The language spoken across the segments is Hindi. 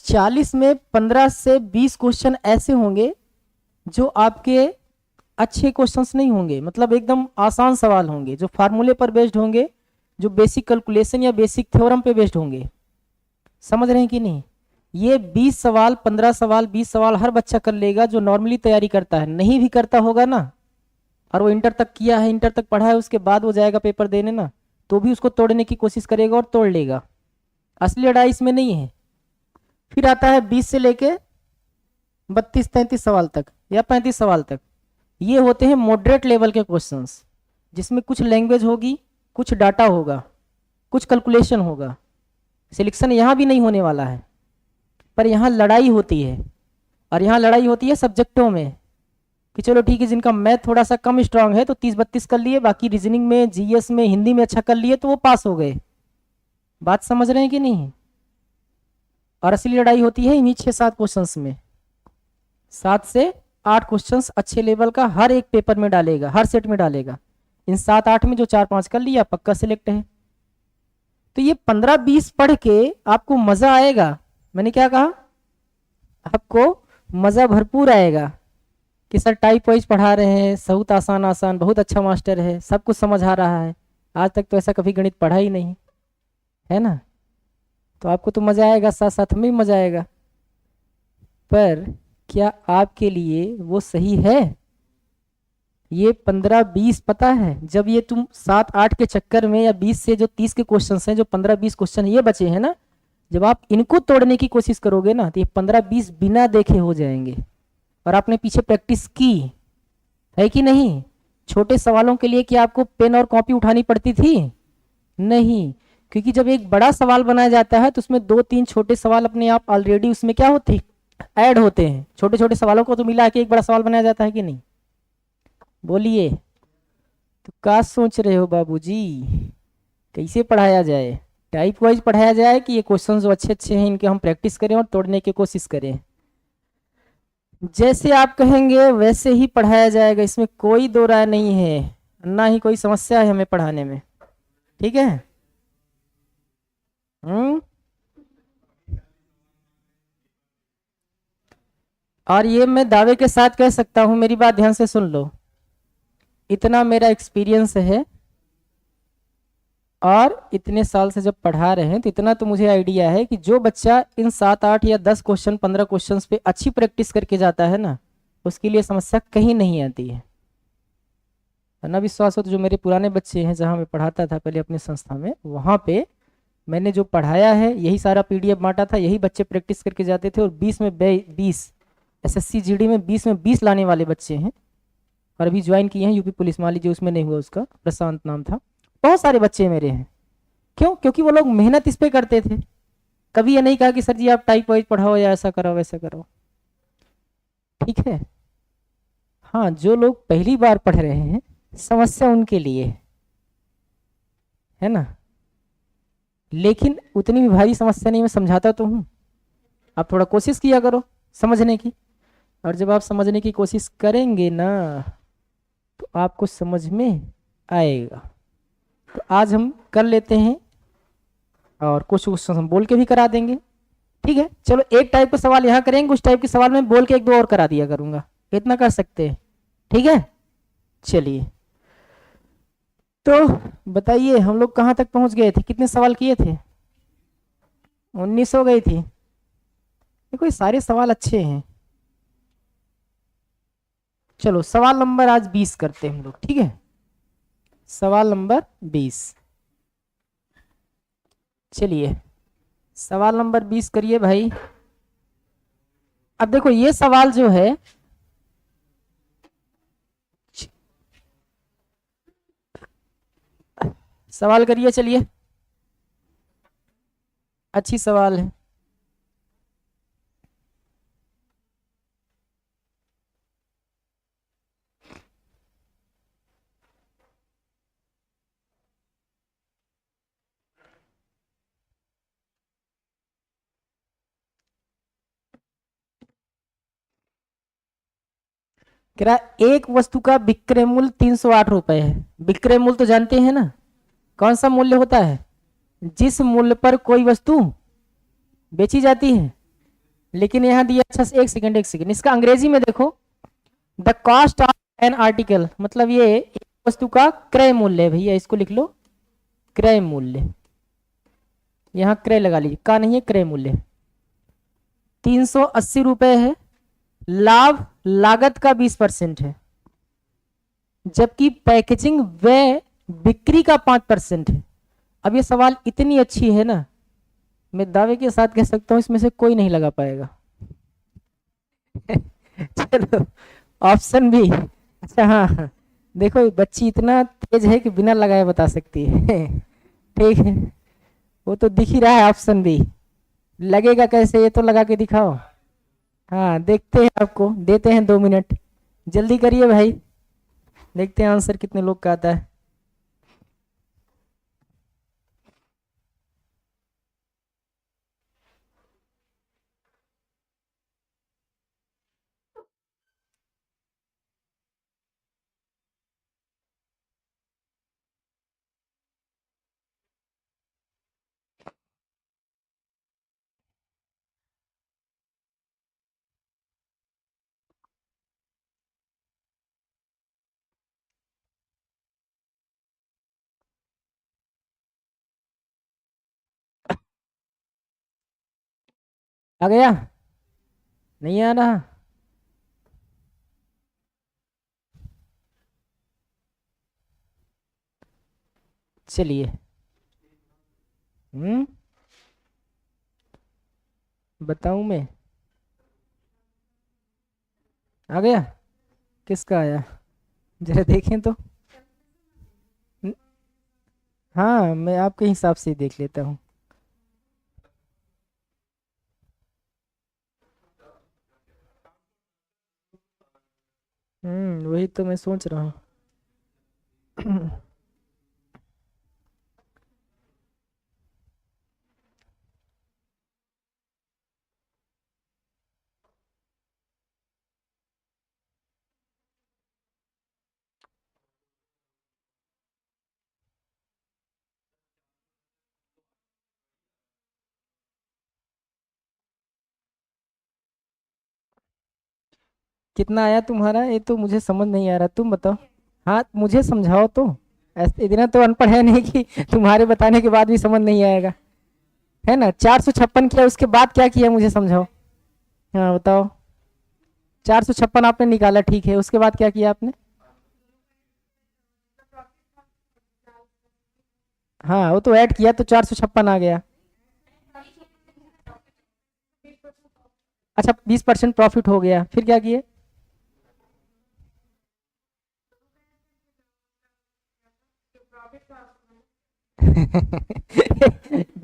40 में 15 से 20 क्वेश्चन ऐसे होंगे जो आपके अच्छे क्वेश्चंस नहीं होंगे, मतलब एकदम आसान सवाल होंगे, जो फार्मूले पर बेस्ड होंगे, जो बेसिक कैलकुलेशन या बेसिक थ्योरम पे बेस्ड होंगे। समझ रहे हैं कि नहीं? ये 20 सवाल, 15 सवाल, 20 सवाल हर बच्चा कर लेगा जो नॉर्मली तैयारी करता है। नहीं भी करता होगा ना, और वो इंटर तक किया है, इंटर तक पढ़ा है, उसके बाद वो जाएगा पेपर देने ना, तो भी उसको तोड़ने की कोशिश करेगा और तोड़ लेगा। असली लड़ाई इसमें नहीं है। फिर आता है 20 से लेके 32-33 सवाल तक या 35 सवाल तक। ये होते हैं मॉडरेट लेवल के क्वेश्चंस, जिसमें कुछ लैंग्वेज होगी, कुछ डाटा होगा, कुछ कैलकुलेशन होगा। सिलेक्शन यहाँ भी नहीं होने वाला है, पर यहाँ लड़ाई होती है। और यहाँ लड़ाई होती है सब्जेक्टों में कि चलो ठीक है, जिनका मैथ थोड़ा सा कम स्ट्रांग है तो 30-32 कर लिए, बाकी रीजनिंग में, जीएस में, हिंदी में अच्छा कर लिए तो वो पास हो गए। बात समझ रहे हैं कि नहीं? और असली लड़ाई होती है इन्हीं 6-7 क्वेश्चंस में। 7 से 8 क्वेश्चंस अच्छे लेवल का हर एक पेपर में डालेगा, हर सेट में डालेगा। इन 7-8 में जो 4-5 कर लिया पक्का सिलेक्ट है। तो ये 15-20 पढ़ के आपको मजा आएगा। मैंने क्या कहा? आपको मजा भरपूर आएगा कि सर टाइप वाइज पढ़ा रहे हैं, बहुत आसान आसान, बहुत अच्छा मास्टर है, सब कुछ समझ आ रहा है। आज तक तो ऐसा कभी गणित पढ़ा ही नहीं है ना, तो आपको तो मजा आएगा, साथ साथ में भी मजा आएगा। पर क्या आपके लिए वो सही है? ये 15-20 पता है, जब ये तुम 7-8 के चक्कर में, या 20 से जो 30 के क्वेश्चन हैं, जो 15-20 क्वेश्चन ये बचे हैं ना, जब आप इनको तोड़ने की कोशिश करोगे ना, तो ये 15-20 बिना देखे हो जाएंगे। और आपने पीछे प्रैक्टिस की है कि नहीं? छोटे सवालों के लिए क्या आपको पेन और कॉपी उठानी पड़ती थी? नहीं, क्योंकि जब एक बड़ा सवाल बनाया जाता है तो उसमें 2-3 छोटे सवाल अपने आप ऑलरेडी उसमें क्या होते, ऐड होते हैं। छोटे छोटे सवालों को तो मिला के एक बड़ा सवाल बनाया जाता है कि नहीं? बोलिए। तो क्या सोच रहे हो बाबूजी, कैसे पढ़ाया जाए? टाइप वाइज पढ़ाया जाए कि ये क्वेश्चन जो अच्छे अच्छे हैं इनके हम प्रैक्टिस करें और तोड़ने की कोशिश करें? जैसे आप कहेंगे वैसे ही पढ़ाया जाएगा, इसमें कोई दो राय नहीं है, ना ही कोई समस्या है हमें पढ़ाने में। ठीक है? और ये मैं दावे के साथ कह सकता हूं, मेरी बात ध्यान से सुन लो, इतना मेरा एक्सपीरियंस है और इतने साल से जब पढ़ा रहे हैं तो इतना तो मुझे आइडिया है कि जो बच्चा इन 7-8 या 10 क्वेश्चन, 15 क्वेश्चन पे अच्छी प्रैक्टिस करके जाता है ना, उसके लिए समस्या कहीं नहीं आती है। ना विश्वास हो तो जो मेरे पुराने बच्चे हैं, जहाँ मैं पढ़ाता था पहले अपनी संस्था में, वहाँ पे मैंने जो पढ़ाया है यही सारा पीडीएफ बांटा था, यही बच्चे प्रैक्टिस करके जाते थे। और 20 में 20 एसएससी जीडी में 20 में 20 लाने वाले बच्चे हैं। और अभी ज्वाइन किए हैं यूपी पुलिस, मान लीजिए उसमें नहीं हुआ, उसका प्रशांत नाम था। बहुत सारे बच्चे मेरे हैं। क्यों? क्योंकि वो लोग मेहनत इस पे करते थे। कभी ये नहीं कहा कि सर जी आप टाइप वाइज पढ़ाओ या ऐसा करो वैसा करो। ठीक है? हाँ, जो लोग पहली बार पढ़ रहे हैं समस्या उनके लिए है ना, लेकिन उतनी भी भारी समस्या नहीं, मैं समझाता तो हूँ। आप थोड़ा कोशिश किया करो समझने की, और जब आप समझने की कोशिश करेंगे ना तो आपको समझ में आएगा। तो आज हम कर लेते हैं और कुछ क्वेश्चन हम बोल के भी करा देंगे। ठीक है? चलो, एक टाइप का सवाल यहाँ करेंगे, कुछ टाइप के सवाल मैं बोल के 1-2 और करा दिया करूंगा, इतना कर सकते हैं। ठीक है? चलिए, तो बताइए हम लोग कहाँ तक पहुंच गए थे, कितने सवाल किए थे? 19 हो गई थी। देखो ये सारे सवाल अच्छे हैं। चलो सवाल नंबर आज 20 करते हैं हम लोग। ठीक है? सवाल नंबर 20। चलिए सवाल नंबर 20 करिए भाई। अब देखो ये सवाल जो है, सवाल करिए, चलिए अच्छी सवाल है। कह रहा एक वस्तु का विक्रय मूल्य 308 रुपए है। विक्रय मूल्य तो जानते हैं ना, कौन सा मूल्य होता है? जिस मूल्य पर कोई वस्तु बेची जाती है। लेकिन यहाँ दिया अच्छा एक सेकंड इसका अंग्रेजी में देखो, the cost of an article, मतलब ये एक वस्तु का क्रय मूल्य है भैया, इसको लिख लो क्रय मूल्य, यहाँ क्रय लगा लीजिए, का नहीं है क्रय मूल्य 380 रुपए है, लाभ लागत का 20% है, जबकि पैकेजिंग व्यय बिक्री का 5% है। अब ये सवाल इतनी अच्छी है ना, मैं दावे के साथ कह सकता हूं इसमें से कोई नहीं लगा पाएगा। चलो ऑप्शन बी, अच्छा हाँ हाँ, देखो बच्ची इतना तेज है कि बिना लगाए बता सकती है। ठीक है, वो तो दिख ही रहा है ऑप्शन बी, लगेगा कैसे ये तो लगा के दिखाओ। हाँ देखते हैं, आपको देते हैं 2 मिनट, जल्दी करिए भाई, देखते हैं आंसर कितने लोग का आता है। आ गया, नहीं आ रहा, चलिए बताऊं मैं, आ गया, किसका आया जरा देखें तो। न- हाँ मैं आपके हिसाब से ही देख लेता हूँ। वही तो मैं सोच रहा हूँ। कितना आया तुम्हारा, ये तो मुझे समझ नहीं आ रहा, तुम बताओ। हाँ मुझे समझाओ तो, ऐसे इतना तो अनपढ़ है नहीं कि तुम्हारे बताने के बाद भी समझ नहीं आएगा, है ना। 456 किया, उसके बाद क्या किया मुझे समझाओ। हाँ बताओ, 456 आपने निकाला, ठीक है, उसके बाद क्या किया आपने। हाँ वो तो ऐड किया तो 456 आ गया। अच्छा 20% प्रॉफिट हो गया, फिर क्या किए।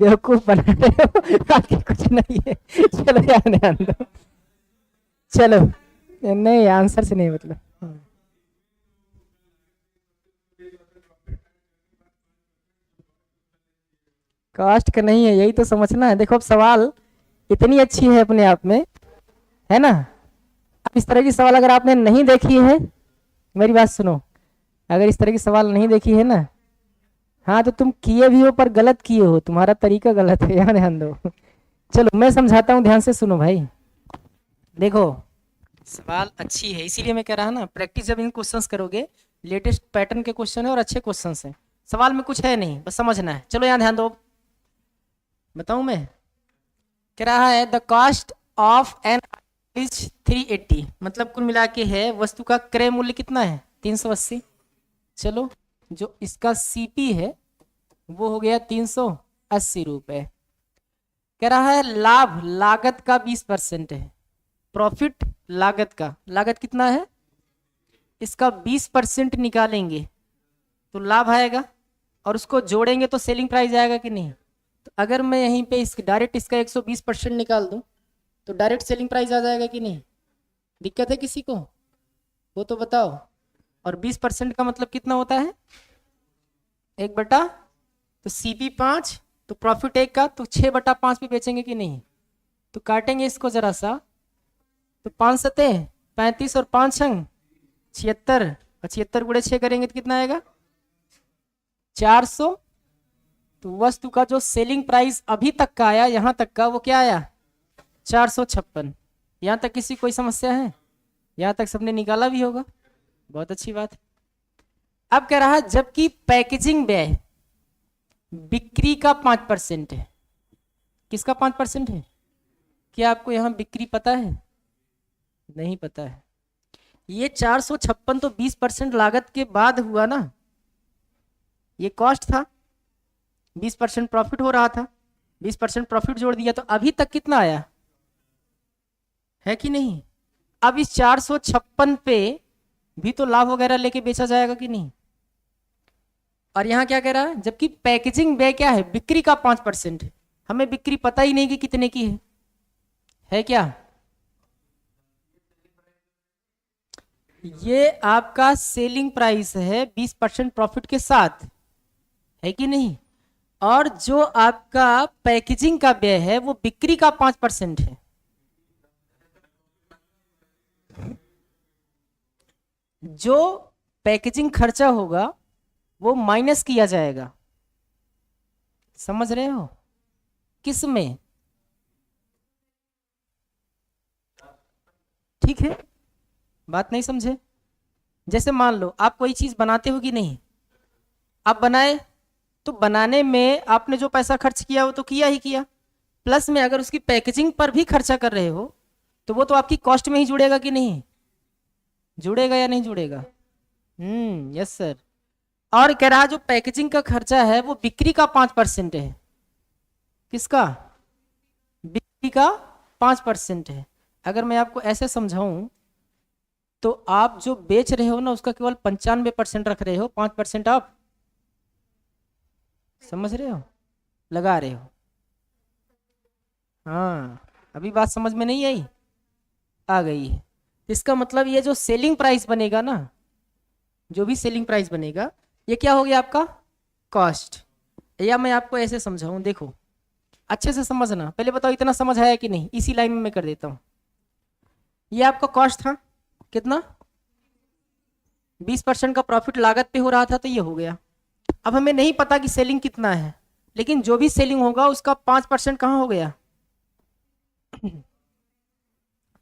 बेवकूफ बना रहे हो, बाकी कुछ नहीं है। चलो यार ध्यान दो, चलो नहीं आंसर से नहीं मतलब। कास्ट का नहीं है, यही तो समझना है। देखो अब सवाल इतनी अच्छी है अपने आप में, है ना। अब इस तरह की सवाल अगर आपने नहीं देखी है, मेरी बात सुनो, अगर इस तरह की सवाल नहीं देखी है ना, हाँ तो तुम किए भी हो पर गलत किए हो, तुम्हारा तरीका गलत है, यहाँ ध्यान दो। चलो मैं समझाता हूँ, ध्यान से सुनो भाई। देखो सवाल अच्छी है, इसीलिए मैं कह रहा हूँ ना, प्रैक्टिस जब इन क्वेश्चंस करोगे, लेटेस्ट पैटर्न के क्वेश्चन है और अच्छे क्वेश्चंस हैं, सवाल में कुछ है नहीं, बस समझना है। चलो यहाँ ध्यान दो, बताऊँ मैं, कह रहा है the cost of n is 380, मतलब कुल मिला के है वस्तु का क्रय मूल्य कितना है 380। चलो जो इसका सीपी है वो हो गया 380 रुपए। कह रहा है लाभ लागत का 20% है, प्रॉफिट लागत का, लागत कितना है इसका 20% निकालेंगे तो लाभ आएगा, और उसको जोड़ेंगे तो सेलिंग प्राइस आएगा कि नहीं। तो अगर मैं यहीं पे इस डायरेक्ट इसका 120% निकाल दूं तो डायरेक्ट सेलिंग प्राइस आ जाएगा कि नहीं। दिक्कत है किसी को, वो तो बताओ। और 20% का मतलब कितना होता है 1 बटा, तो सीपी 5, तो प्रॉफिट 1 का, तो 6/5 भी बेचेंगे कि नहीं। तो काटेंगे इसको जरा सा, तो 5 सते 35 और 5 छंग 76, और 76 × 6 करेंगे तो कितना आएगा 400। तो वस्तु का जो सेलिंग प्राइस अभी तक का आया, यहां तक का, वो क्या आया 456। यहाँ तक किसी कोई समस्या है? यहाँ तक सबने निकाला भी होगा, बहुत अच्छी बात है। अब कह रहा है जबकि पैकेजिंग व्यय बिक्री का 5% है। किसका 5% है? क्या आपको यहाँ बिक्री पता है? नहीं पता है। ये 456 तो 20% लागत के बाद हुआ ना, ये कॉस्ट था, 20% प्रॉफिट हो रहा था, 20% प्रॉफिट जोड़ दिया तो अभी तक कितना आया है कि नहीं? अब इस 456 पे भी तो लाभ वगैरह लेके बेचा जाएगा कि नहीं? और यहाँ क्या कह रहा है, जबकि पैकेजिंग व्यय क्या है, बिक्री का 5% है। हमें बिक्री पता ही नहीं कि कितने की है क्या? ये आपका सेलिंग प्राइस है 20% प्रॉफिट के साथ, है कि नहीं? और जो आपका पैकेजिंग का व्यय है वो बिक्री का 5% है। जो पैकेजिंग खर्चा होगा वो माइनस किया जाएगा, समझ रहे हो? किस में? ठीक है, बात नहीं समझे? जैसे मान लो आप कोई चीज बनाते हो कि नहीं, आप बनाए तो बनाने में आपने जो पैसा खर्च किया वो तो किया ही किया, प्लस में अगर उसकी पैकेजिंग पर भी खर्चा कर रहे हो तो वो तो आपकी कॉस्ट में ही जुड़ेगा कि नहीं? जुड़ेगा या नहीं जुड़ेगा? Yes sir. और कह रहा जो पैकेजिंग का खर्चा है वो बिक्री का 5% है। किसका? बिक्री का 5% है। अगर मैं आपको ऐसे समझाऊं तो आप जो बेच रहे हो ना उसका केवल 95% रख रहे हो, 5% आप समझ रहे हो, लगा रहे हो। हाँ, अभी बात समझ में नहीं आई? आ गई है। इसका मतलब ये जो सेलिंग प्राइस बनेगा ना, जो भी सेलिंग प्राइस बनेगा ये क्या हो गया आपका कॉस्ट। या मैं आपको ऐसे समझाऊं, देखो अच्छे से समझना, पहले बताओ इतना समझ आया कि नहीं? इसी लाइन में मैं कर देता हूं। ये आपका कॉस्ट था, कितना? 20% का प्रॉफिट लागत पे हो रहा था तो ये हो गया। अब हमें नहीं पता कि सेलिंग कितना है, लेकिन जो भी सेलिंग होगा उसका 5% कहाँ हो गया?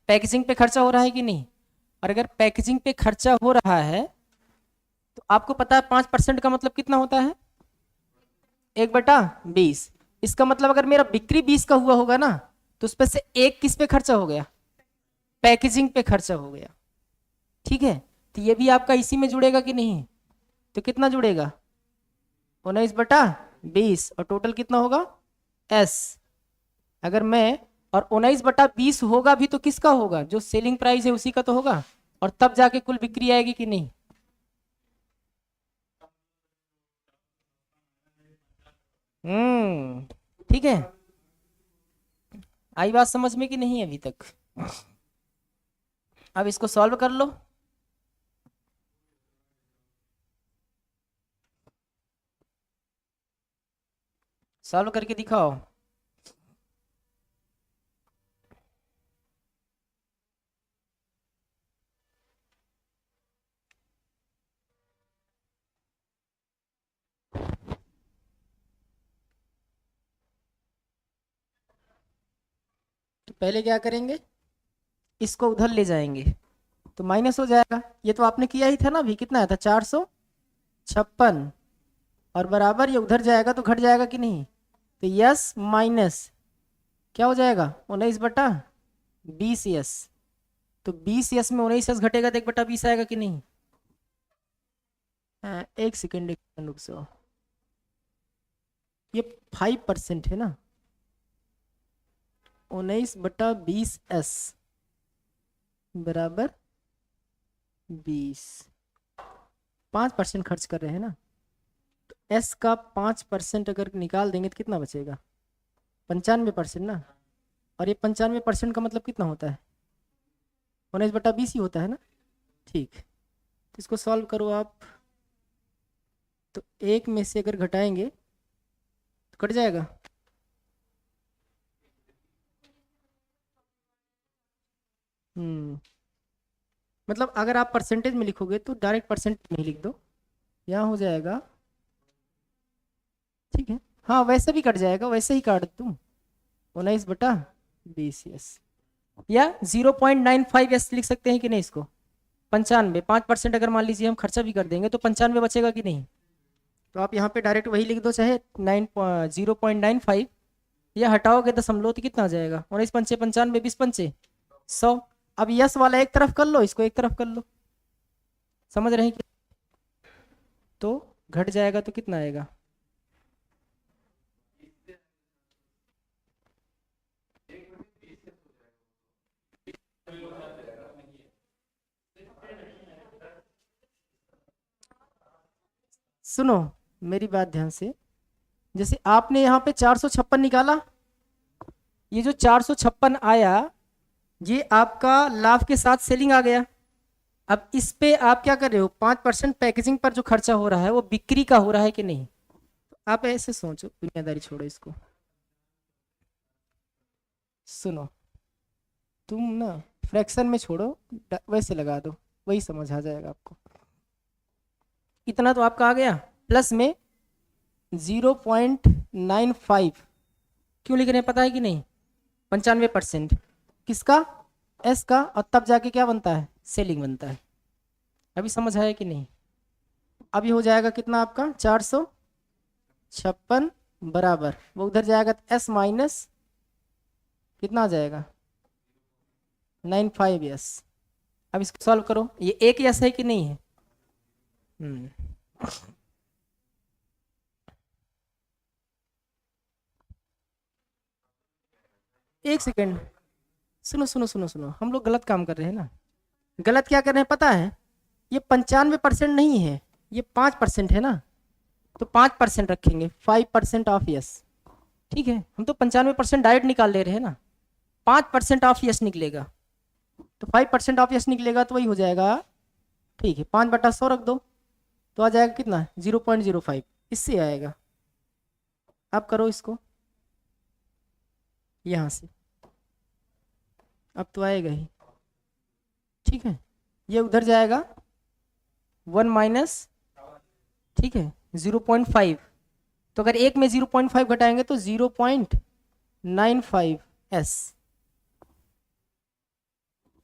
पैकेजिंग पे खर्चा हो रहा है कि नहीं? और अगर पैकेजिंग पे खर्चा हो रहा है तो आपको पता है 5% का मतलब कितना होता है? 1/20। इसका मतलब अगर मेरा बिक्री 20 का हुआ होगा ना तो उस पर से एक किस पे खर्चा हो गया? पैकेजिंग पे खर्चा हो गया। ठीक है, तो ये भी आपका इसी में जुड़ेगा कि नहीं? तो कितना जुड़ेगा? 19/20। और टोटल कितना होगा? एस। अगर मैं और 19/20 होगा भी तो किसका होगा? जो सेलिंग प्राइस है उसी का तो होगा, और तब जाके कुल बिक्री आएगी कि नहीं? ठीक है, आई बात समझ में कि नहीं अभी तक? अब इसको सॉल्व कर लो। सॉल्व करके दिखाओ। तो पहले क्या करेंगे, इसको उधर ले जाएंगे तो माइनस हो जाएगा। ये तो आपने किया ही था ना, अभी कितना आया था? 456। और बराबर ये उधर जाएगा तो घट जाएगा कि नहीं? तो यस माइनस क्या हो जाएगा? 19/20 यस। तो 20 यस में 19 यस घटेगा तो 1/20 आएगा कि नहीं? एक सेकेंड रुक जाओ, ये 5% है ना, 19/20 बराबर 20। 5% खर्च कर रहे हैं ना, तो एस का 5% अगर निकाल देंगे तो कितना बचेगा? 95% ना। और ये 95% का मतलब कितना होता है? 19/20 ही होता है ना। ठीक, तो इसको सॉल्व करो आप। तो एक में से अगर घटाएंगे तो कट जाएगा। मतलब अगर आप परसेंटेज में लिखोगे तो डायरेक्ट परसेंटेज में ही लिख दो, यहाँ हो जाएगा। ठीक है, हाँ वैसे भी कट जाएगा, वैसे ही काट दूँ। 19/20 20 यस, या 0.95 यस लिख सकते हैं कि नहीं इसको, 95, 5% अगर मान लीजिए हम खर्चा भी कर देंगे तो 95 बचेगा कि नहीं, तो आप यहाँ पे डायरेक्ट वही लिख दो, चाहे 0.95, या हटाओगे दशमलव तो कितना आ जाएगा, 19 पंचे 95, 20 पंचे 100। अब यस वाला एक तरफ कर लो, इसको एक तरफ कर लो, समझ रहे हैं कि, तो घट जाएगा तो कितना आएगा, सुनो मेरी बात ध्यान से, जैसे आपने यहाँ पे 456 निकाला, ये जो 456 आया ये आपका लाभ के साथ सेलिंग आ गया। अब इस पे आप क्या कर रहे हो, 5% पैकेजिंग पर जो खर्चा हो रहा है वो बिक्री का हो रहा है कि नहीं, आप ऐसे सोचो, दुनियादारी छोड़ो इसको, सुनो तुम ना फ्रैक्शन में छोड़ो, वैसे लगा दो, वही समझ आ जाएगा आपको। इतना तो आपका आ गया, प्लस में 0.95 क्यों लिख रहे हैं पता है कि नहीं, 95% किसका, एस का, और तब जाके क्या बनता है, सेलिंग बनता है। अभी समझ आया कि नहीं, अभी हो जाएगा कितना आपका 456 बराबर, वो उधर जाएगा तो एस माइनस कितना आ जाएगा 95 यस। अब इसको सॉल्व करो, ये एक यस है कि नहीं है, एक सेकेंड, सुनो सुनो सुनो सुनो, हम लोग गलत काम कर रहे हैं ना, गलत क्या कर रहे हैं पता है, ये 95% नहीं है, ये 5% है ना, तो 5% रखेंगे, 5% ऑफ यस, ठीक है, हम तो 95% डायरेक्ट निकाल ले रहे हैं ना, 5% ऑफ यस निकलेगा, तो 5% ऑफ यस निकलेगा तो वही हो जाएगा, ठीक है, 5/100 रख दो, तो आ जाएगा कितना 0.05, इससे आएगा। अब करो इसको यहाँ से, अब तो आएगा ही, ठीक है, ये उधर जाएगा 1 माइनस, ठीक है 0.5, तो अगर एक में 0.5 घटाएंगे तो 0.95 एस,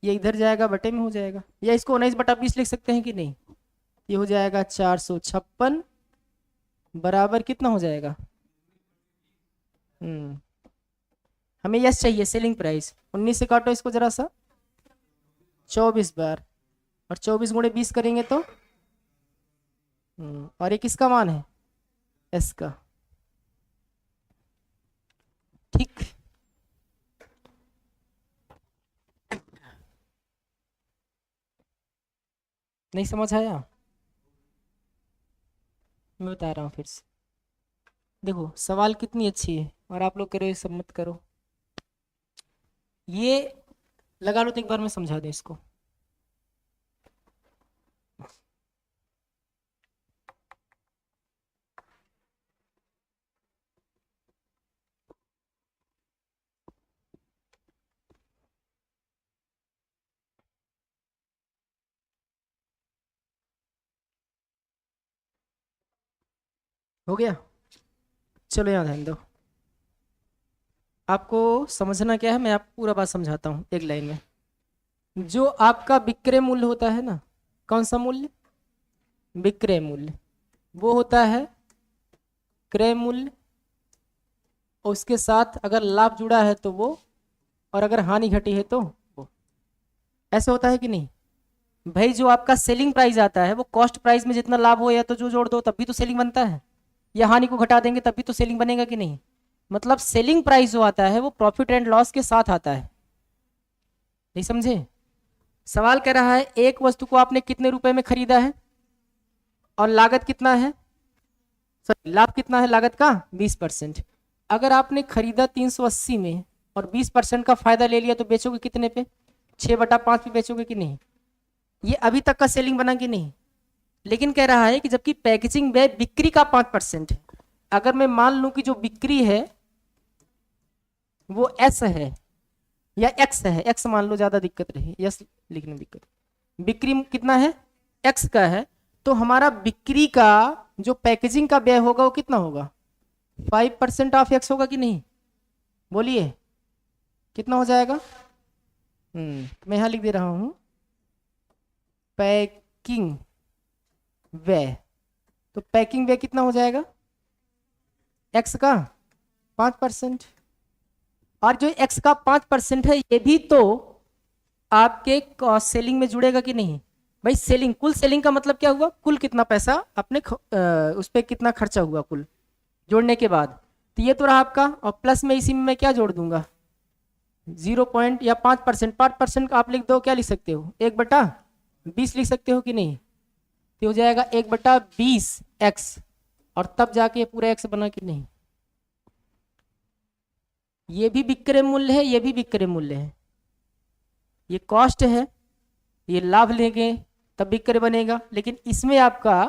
ये इधर जाएगा बटे में हो जाएगा, या इसको 19/20 लिख सकते हैं कि नहीं, ये हो जाएगा 456 बराबर कितना हो जाएगा, हमें यस चाहिए सेलिंग प्राइस, 19 से काटो इसको जरा सा, 24 बार, और 24 गुणे 20 करेंगे तो और ये किसका मान है, एस का, ठीक, नहीं समझ आया, मैं बता रहा हूँ फिर से, देखो सवाल कितनी अच्छी है और आप लोग कह रहे हो सब मत करो, ये लगा लो तो एक बार मैं समझा दूं इसको, हो गया, चलो यहाँ ध्यान दो, आपको समझना क्या है, मैं आपको पूरा बात समझाता हूँ एक लाइन में। जो आपका विक्रय मूल्य होता है ना, कौन सा मूल्य, विक्रय मूल्य, वो होता है क्रय मूल्य, और उसके साथ अगर लाभ जुड़ा है तो वो, और अगर हानि घटी है तो वो, ऐसे होता है कि नहीं भाई। जो आपका सेलिंग प्राइस आता है वो कॉस्ट प्राइस में जितना लाभ हो या तो जो जोड़ दो तब भी तो सेलिंग बनता है, या हानि को घटा देंगे तब भी तो सेलिंग बनेगा कि नहीं, मतलब सेलिंग प्राइस जो आता है वो प्रॉफिट एंड लॉस के साथ आता है, नहीं समझे। सवाल कह रहा है एक वस्तु को आपने कितने रुपए में खरीदा है और लागत कितना है, सॉरी लाभ कितना है लागत का 20%। अगर आपने खरीदा 380 में और 20% का फायदा ले लिया तो बेचोगे कितने पे, 6/5 पे बेचोगे कि नहीं, ये अभी तक का सेलिंग बना कि नहीं। लेकिन कह रहा है कि जबकि पैकेजिंग व्यय बिक्री का 5% है, अगर मैं मान लूं कि जो बिक्री है वो एस है या एक्स है, एक्स मान लो ज्यादा दिक्कत रही, यस लिखने में दिक्कत, बिक्री कितना है एक्स का है, तो हमारा बिक्री का जो पैकेजिंग का व्यय होगा वो कितना होगा 5% ऑफ एक्स होगा कि नहीं, बोलिए कितना हो जाएगा? मैं यहाँ लिख दे रहा हूँ पैकिंग व्यय। तो पैकिंग व्यय कितना हो जाएगा? एक्स का 5%। और जो एक्स का 5% है ये भी तो आपके कॉस्ट सेलिंग में जुड़ेगा कि नहीं? भाई सेलिंग, कुल सेलिंग का मतलब क्या हुआ? कुल कितना पैसा अपने उस पर कितना खर्चा हुआ कुल जोड़ने के बाद। तो ये तो रहा आपका, और प्लस में इसी में मैं क्या जोड़ दूंगा? 0 या 5%। 5% का आप लिख दो, क्या लिख सकते हो? 1/20 लिख सकते हो कि नहीं? तो हो जाएगा 1/20 एक्स, और तब जाके ये पूरा एक्स बना कि नहीं? ये भी विक्रय मूल्य है, ये भी विक्रय मूल्य है। ये कॉस्ट है, ये लाभ लेंगे तब विक्रय बनेगा, लेकिन इसमें आपका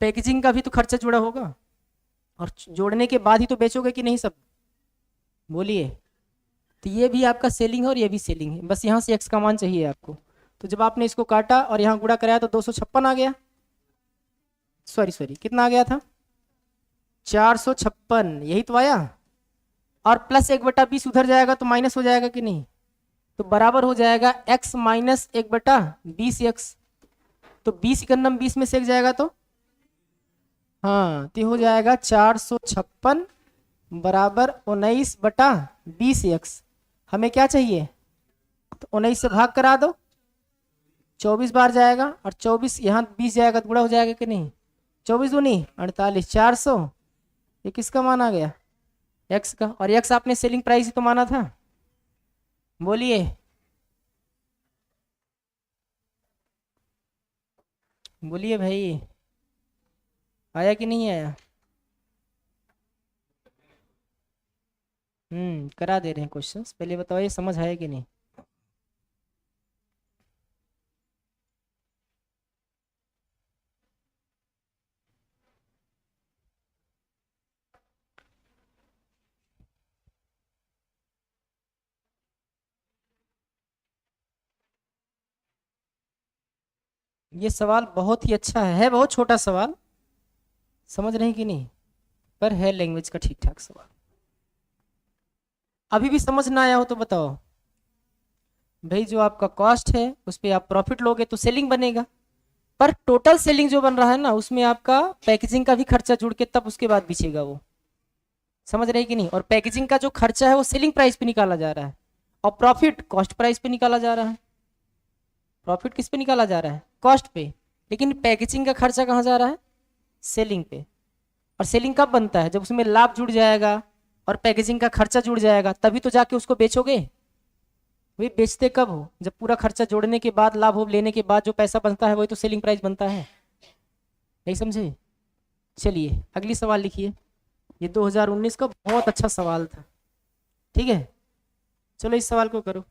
पैकेजिंग का भी तो खर्चा जुड़ा होगा, और जोड़ने के बाद ही तो बेचोगे कि नहीं सब? बोलिए। तो ये भी आपका सेलिंग है और ये भी सेलिंग है, बस यहाँ से एक्स का मान चाहिए आपको। तो जब आपने इसको काटा और यहाँ गुणा कराया तो 256 आ गया। सॉरी कितना आ गया था? 456, यही तो आया। और प्लस 1/20 उधर जाएगा तो माइनस हो जाएगा कि नहीं? तो बराबर हो जाएगा x माइनस 1/20 एक्स। तो 20 में से एक जाएगा तो हाँ, तो हो जाएगा 456 बराबर 19/20 एक्स। हमें क्या चाहिए? तो 19 से भाग करा दो, 24 बार जाएगा, और 24 यहाँ 20 जाएगा तो गुणा हो जाएगा कि नहीं? 24 दूनी 48, 400। ये किसका मान आ गया? एक्स का। और एक्स आपने सेलिंग प्राइस ही तो माना था। बोलिए। बोलिए भाई, आया कि नहीं आया? करा दे रहे हैं क्वेश्चंस, पहले बताओ ये समझ आया कि नहीं? ये सवाल बहुत ही अच्छा है बहुत छोटा सवाल, समझ रहे हैं कि नहीं? पर है लैंग्वेज का ठीक ठाक सवाल। अभी भी समझ ना आया हो तो बताओ। भाई जो आपका कॉस्ट है उस पर आप प्रॉफिट लोगे तो सेलिंग बनेगा, पर टोटल सेलिंग जो बन रहा है ना उसमें आपका पैकेजिंग का भी खर्चा जुड़ के तब उसके बाद बिचेगा वो। समझ रहे हैं कि नहीं? और पैकेजिंग का जो खर्चा है वो सेलिंग प्राइस पे निकाला जा रहा है, और प्रॉफिट कॉस्ट प्राइस पे निकाला जा रहा है। प्रॉफिट किस पे निकाला जा रहा है? कॉस्ट पे। लेकिन पैकेजिंग का खर्चा कहाँ जा रहा है? सेलिंग पे। और सेलिंग कब बनता है? जब उसमें लाभ जुड़ जाएगा और पैकेजिंग का खर्चा जुड़ जाएगा, तभी तो जाके उसको बेचोगे। वही बेचते कब हो? जब पूरा खर्चा जोड़ने के बाद, लाभ हो लेने के बाद जो पैसा बनता है वही तो सेलिंग प्राइस बनता है। नहीं समझे? चलिए अगली सवाल लिखिए। ये 2019 का बहुत अच्छा सवाल था। ठीक है, चलो इस सवाल को करो।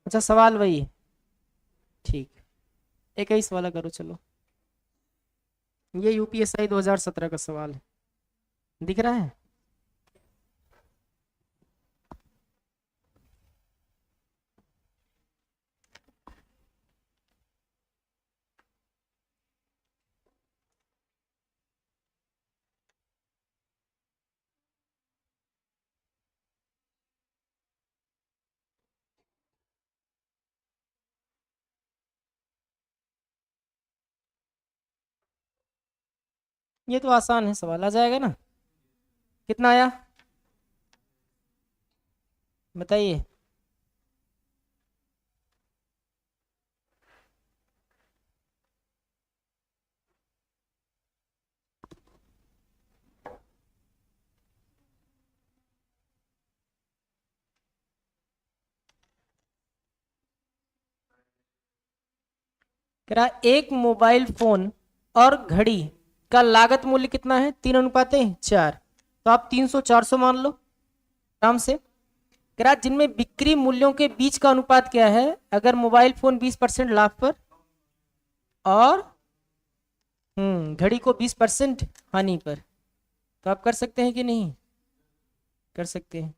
अच्छा सवाल वही है, ठीक। एक ही सवाल करो चलो। ये यूपीएसआई 2017 का सवाल है, दिख रहा है? ये तो आसान है सवाल, आ जाएगा ना? कितना आया बताइए? कह रहा एक मोबाइल फोन और घड़ी का लागत मूल्य कितना है? 3:4। तो आप 300 400 मान लो आराम से। कह रहा जिनमें बिक्री मूल्यों के बीच का अनुपात क्या है अगर मोबाइल फोन 20% लाभ पर और घड़ी को 20% हानि पर। तो आप कर सकते हैं कि नहीं? कर सकते हैं।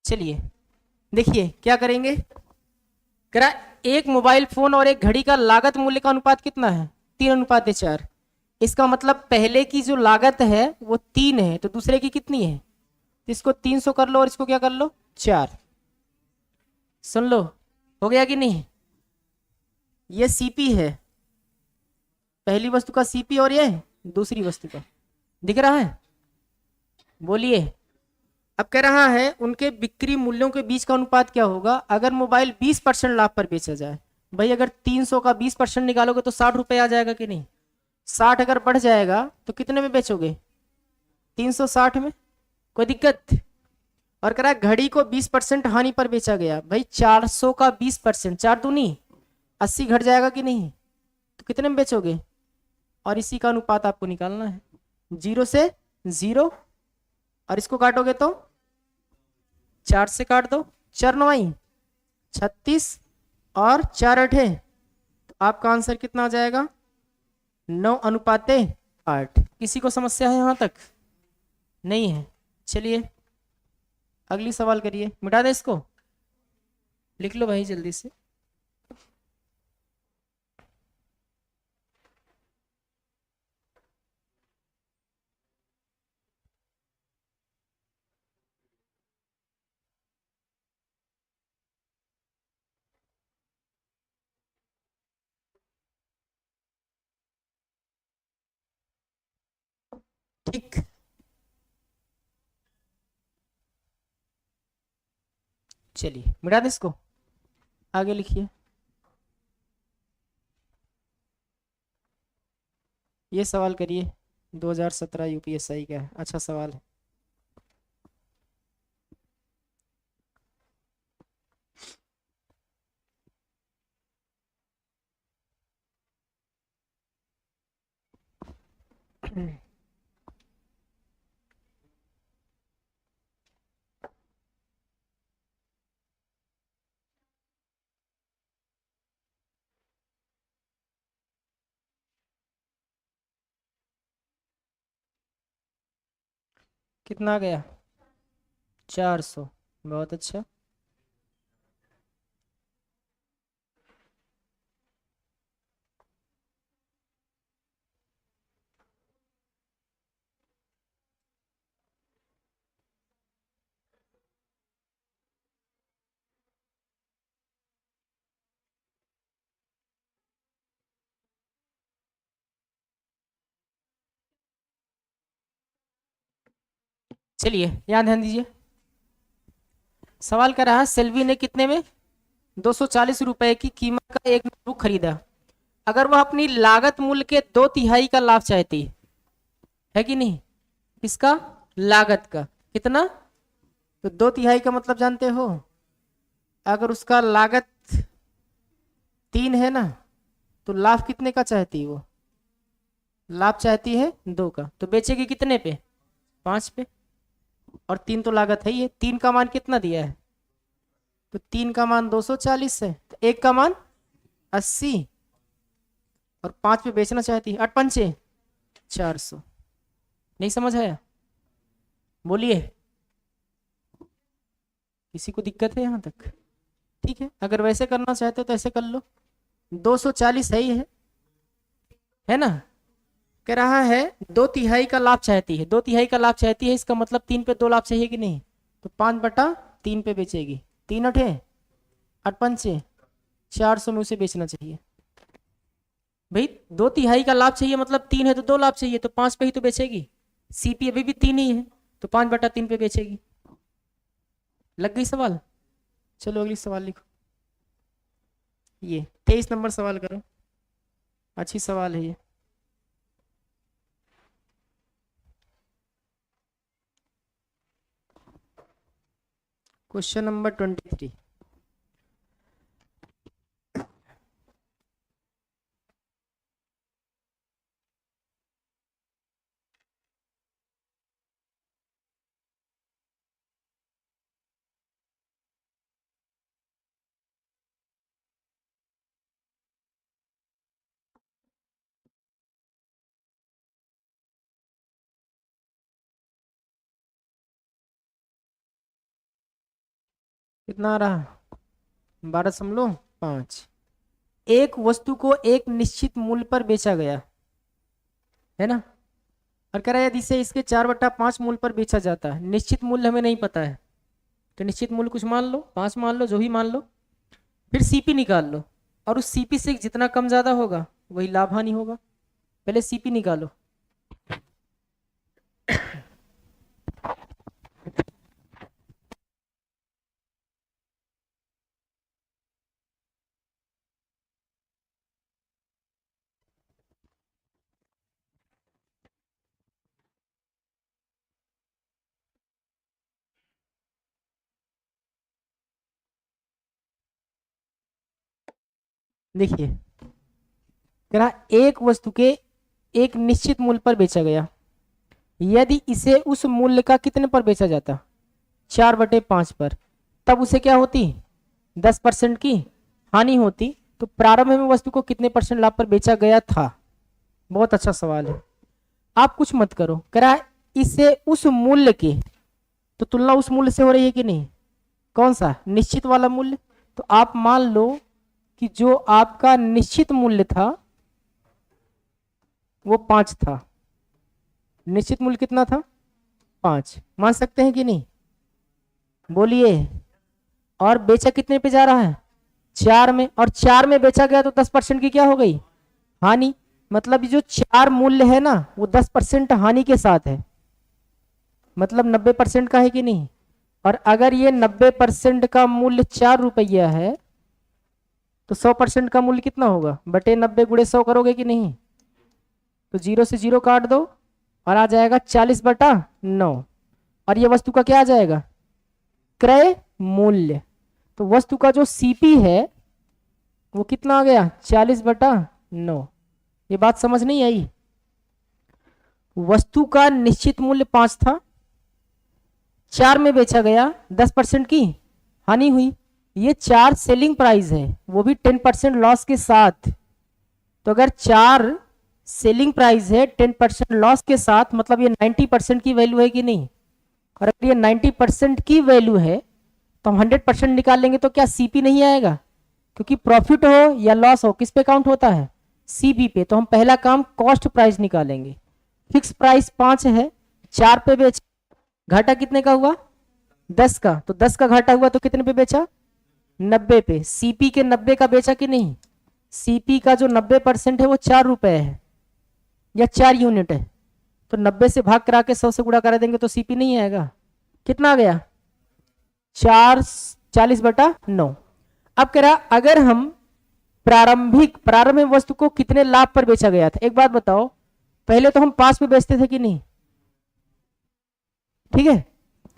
चलिए देखिए क्या करेंगे, करा एक मोबाइल फोन और एक घड़ी का लागत मूल्य का अनुपात कितना है, 3:4। इसका मतलब पहले की जो लागत है वो 3 है, तो दूसरे की कितनी है, तो इसको 300 कर लो और इसको क्या कर लो 4। सुन लो, हो गया कि नहीं। ये सीपी है, पहली वस्तु का सीपी, और ये दूसरी वस्तु का, दिख रहा है। बोलिए। अब कह रहा है उनके बिक्री मूल्यों के बीच का अनुपात क्या होगा अगर मोबाइल 20% लाभ पर बेचा जाए। भाई अगर 300 का 20% निकालोगे तो 60 रुपए आ जाएगा कि नहीं। 60 अगर बढ़ जाएगा तो कितने में बेचोगे, 360 में, कोई दिक्कत। और कह रहा है घड़ी को 20% हानि पर बेचा गया। भाई 400 का 20%, 4 दूनी 80 घट जाएगा कि नहीं, तो कितने में बेचोगे। और इसी का अनुपात आपको निकालना है, 0 से 0, और इसको काटोगे तो 4 से काट दो, 4 9 36, और 4 8, तो आपका आंसर कितना आ जाएगा, 9:8। किसी को समस्या है यहां तक, नहीं है। चलिए अगली सवाल करिए, मिटा दे इसको, लिख लो भाई जल्दी से। ठीक, चलिए मिटा दे इसको, आगे लिखिए। ये सवाल करिए, 2017 यूपीएसआई का है, अच्छा सवाल है। कितना आ गया, 400, बहुत अच्छा। चलिए यहाँ ध्यान दीजिए, सवाल कर रहा है सेल्वी ने कितने में, 240 रुपए की कीमत का एक नोटबुक खरीदा। अगर वह अपनी लागत मूल्य के 2/3 का लाभ चाहती है कि नहीं, इसका लागत का कितना, तो 2/3 का मतलब जानते हो, अगर उसका लागत 3 है ना, तो लाभ कितने का चाहती है वो, लाभ चाहती है 2 का, तो बेचेगी कितने पे, 5 पे। और 3 तो लागत है ही है, 3 का मान कितना दिया है, तो 3 का मान 240 है, तो 1 का मान 80, और 5 पे बेचना चाहती है, 8 पंचे 400। नहीं समझ आया, बोलिए, किसी को दिक्कत है यहाँ तक। ठीक है, अगर वैसे करना चाहते हो तो ऐसे कर लो, 240 है ही है ना। कह रहा है 2/3 का लाभ चाहती है, 2/3 का लाभ चाहती है, इसका मतलब 3 पे 2 लाभ चाहिए कि नहीं, तो 5/3 पे बेचेगी, 3 8 8 पंचे 400 में उसे बेचना चाहिए। भाई 2/3 का लाभ चाहिए मतलब 3 है तो 2 लाभ चाहिए, तो 5 पे ही तो बेचेगी। सीपी अभी भी 3 ही है, तो 5/3 पे बेचेगी। लग गई सवाल। चलो अगली सवाल लिखो, ये 23 नंबर सवाल करो, अच्छी सवाल है ये। Question number 23। कितना आ रहा? 12.5। एक वस्तु को एक निश्चित मूल्य पर बेचा गया, है ना। और कह रहा है यदि इसे इसके 4/5 मूल्य पर बेचा जाता है, निश्चित मूल्य हमें नहीं पता है, तो निश्चित मूल्य कुछ मान लो, 5 मान लो, जो भी मान लो। फिर सीपी निकाल लो, और उस सीपी से जितना कम ज्यादा होगा वही लाभ हानि होगा। पहले सीपी निकालो। देखिए, कह रहा एक वस्तु के एक निश्चित मूल्य पर बेचा गया, यदि इसे उस मूल्य का कितने पर बेचा जाता, 4/5 पर, तब उसे क्या होती, 10% की हानि होती। तो प्रारंभ में वस्तु को कितने परसेंट लाभ पर बेचा गया था? बहुत अच्छा सवाल है। आप कुछ मत करो, कह रहा है इसे उस मूल्य के, तो तुलना उस मूल्य से हो रही है कि नहीं? कौन सा? निश्चित वाला मूल्य। तो आप मान लो कि जो आपका निश्चित मूल्य था वो 5 था। निश्चित मूल्य कितना था? 5। मान सकते हैं कि नहीं? बोलिए। और बेचा कितने पे जा रहा है? 4 में। और 4 में बेचा गया तो 10% की क्या हो गई, हानि। मतलब ये जो 4 मूल्य है ना वो 10% हानि के साथ है, मतलब 90% का है कि नहीं। और अगर ये 90% का मूल्य 4 रुपया है तो 100% का मूल्य कितना होगा, बटे 90 गुणे 100 करोगे कि नहीं? तो 0 से 0 काट दो और आ जाएगा 40/9। और ये वस्तु का क्या आ जाएगा, क्रय मूल्य। तो वस्तु का जो सीपी है वो कितना आ गया, 40/9। ये बात समझ नहीं आई? वस्तु का निश्चित मूल्य 5 था, 4 में बेचा गया, 10% की हानि हुई। ये 4 सेलिंग प्राइस है, वो भी 10% लॉस के साथ। तो अगर 4 सेलिंग प्राइस है 10% लॉस के साथ, मतलब ये 90% की वैल्यू है कि नहीं। और अगर ये 90% की वैल्यू है तो हम 100% निकाल लेंगे, तो क्या सीपी नहीं आएगा? क्योंकि प्रॉफिट हो या लॉस हो किस पे काउंट होता है, सीपी पे। तो हम पहला काम कॉस्ट प्राइस निकालेंगे। फिक्स प्राइस 5 है, 4 पे बेच, घाटा कितने का हुआ, 10 का। तो 10 का घाटा हुआ तो कितने पे बेचा, 90 पे। सीपी के 90 का बेचा कि नहीं? सीपी का जो 90% है वो 4 रुपए है या 4 यूनिट है। तो 90 से भाग करा के 100 से गुणा करा देंगे तो सीपी नहीं आएगा। कितना आ गया, 4 40/9। अब कह रहा अगर हम प्रारंभ में वस्तु को कितने लाभ पर बेचा गया था, एक बात बताओ। पहले तो हम 5 में बेचते थे कि नहीं, ठीक है।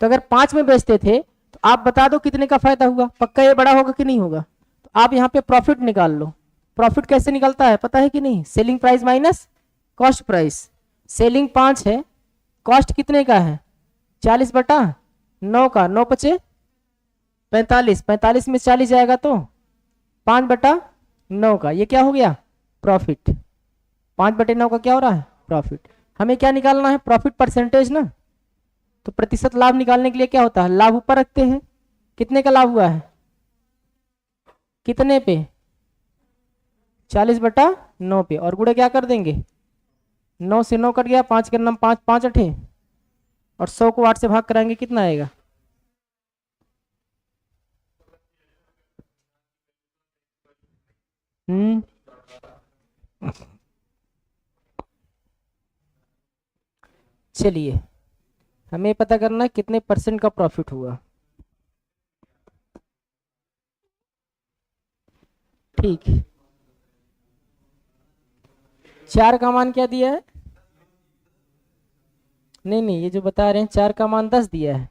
तो अगर 5 में बेचते थे तो आप बता दो कितने का फायदा हुआ, पक्का ये बड़ा होगा कि नहीं होगा। तो आप यहाँ पे प्रॉफिट निकाल लो। प्रॉफिट कैसे निकलता है पता है कि नहीं, selling price minus cost price. Selling 5 है, कॉस्ट कितने का है, 40/9 का। 9×5 = 45, 45 में 40 जाएगा तो 5/9 का। ये क्या हो गया, प्रॉफिट। 5/9 का क्या हो रहा है, प्रॉफिट। हमें क्या निकालना है, प्रॉफिट परसेंटेज ना। तो प्रतिशत लाभ निकालने के लिए क्या होता है, लाभ ऊपर रखते हैं। कितने का लाभ हुआ है, कितने पे, 40/9 पे। और गुणे क्या कर देंगे, 9 से 9 कट गया, 5 के नाम 5, 5 8, और 100 को 8 से भाग कराएंगे कितना आएगा। हम्म चलिए, हमें पता करना है कितने परसेंट का प्रॉफिट हुआ। ठीक, 4 का मान क्या दिया है, नहीं नहीं ये जो बता रहे हैं 4 का मान 10 दिया है,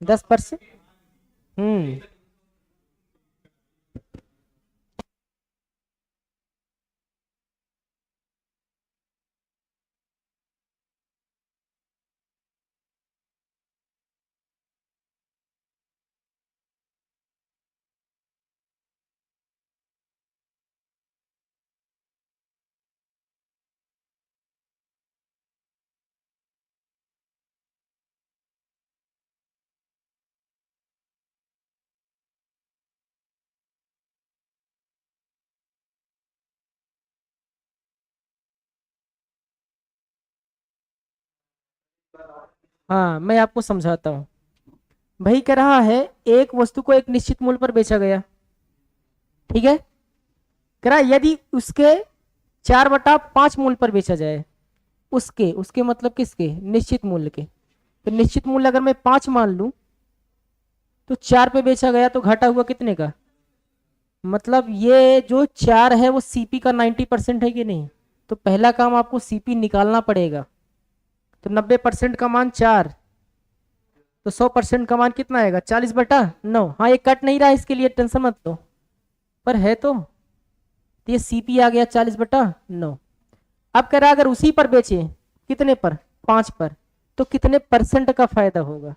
10%। हम्म हाँ मैं आपको समझाता हूँ। भाई कह रहा है एक वस्तु को एक निश्चित मूल्य पर बेचा गया, ठीक है। कह रहा है यदि उसके 4/5 मूल्य पर बेचा जाए, उसके उसके मतलब किसके, निश्चित मूल्य के। तो निश्चित मूल्य अगर मैं 5 मान लूं, तो 4 पे बेचा गया तो घाटा हुआ कितने का। मतलब ये जो 4 है वो सीपी का 90% है कि नहीं। तो पहला काम आपको सीपी निकालना पड़ेगा। तो 90% का मान 4, तो 100% का मान कितना आएगा, 40/9। हाँ ये कट नहीं रहा है, इसके लिए टेंशन मत लो, पर है तो ये सीपी आ गया 40/9। अब कह रहा है अगर उसी पर बेचे, कितने पर, 5 पर, तो कितने परसेंट का फायदा होगा।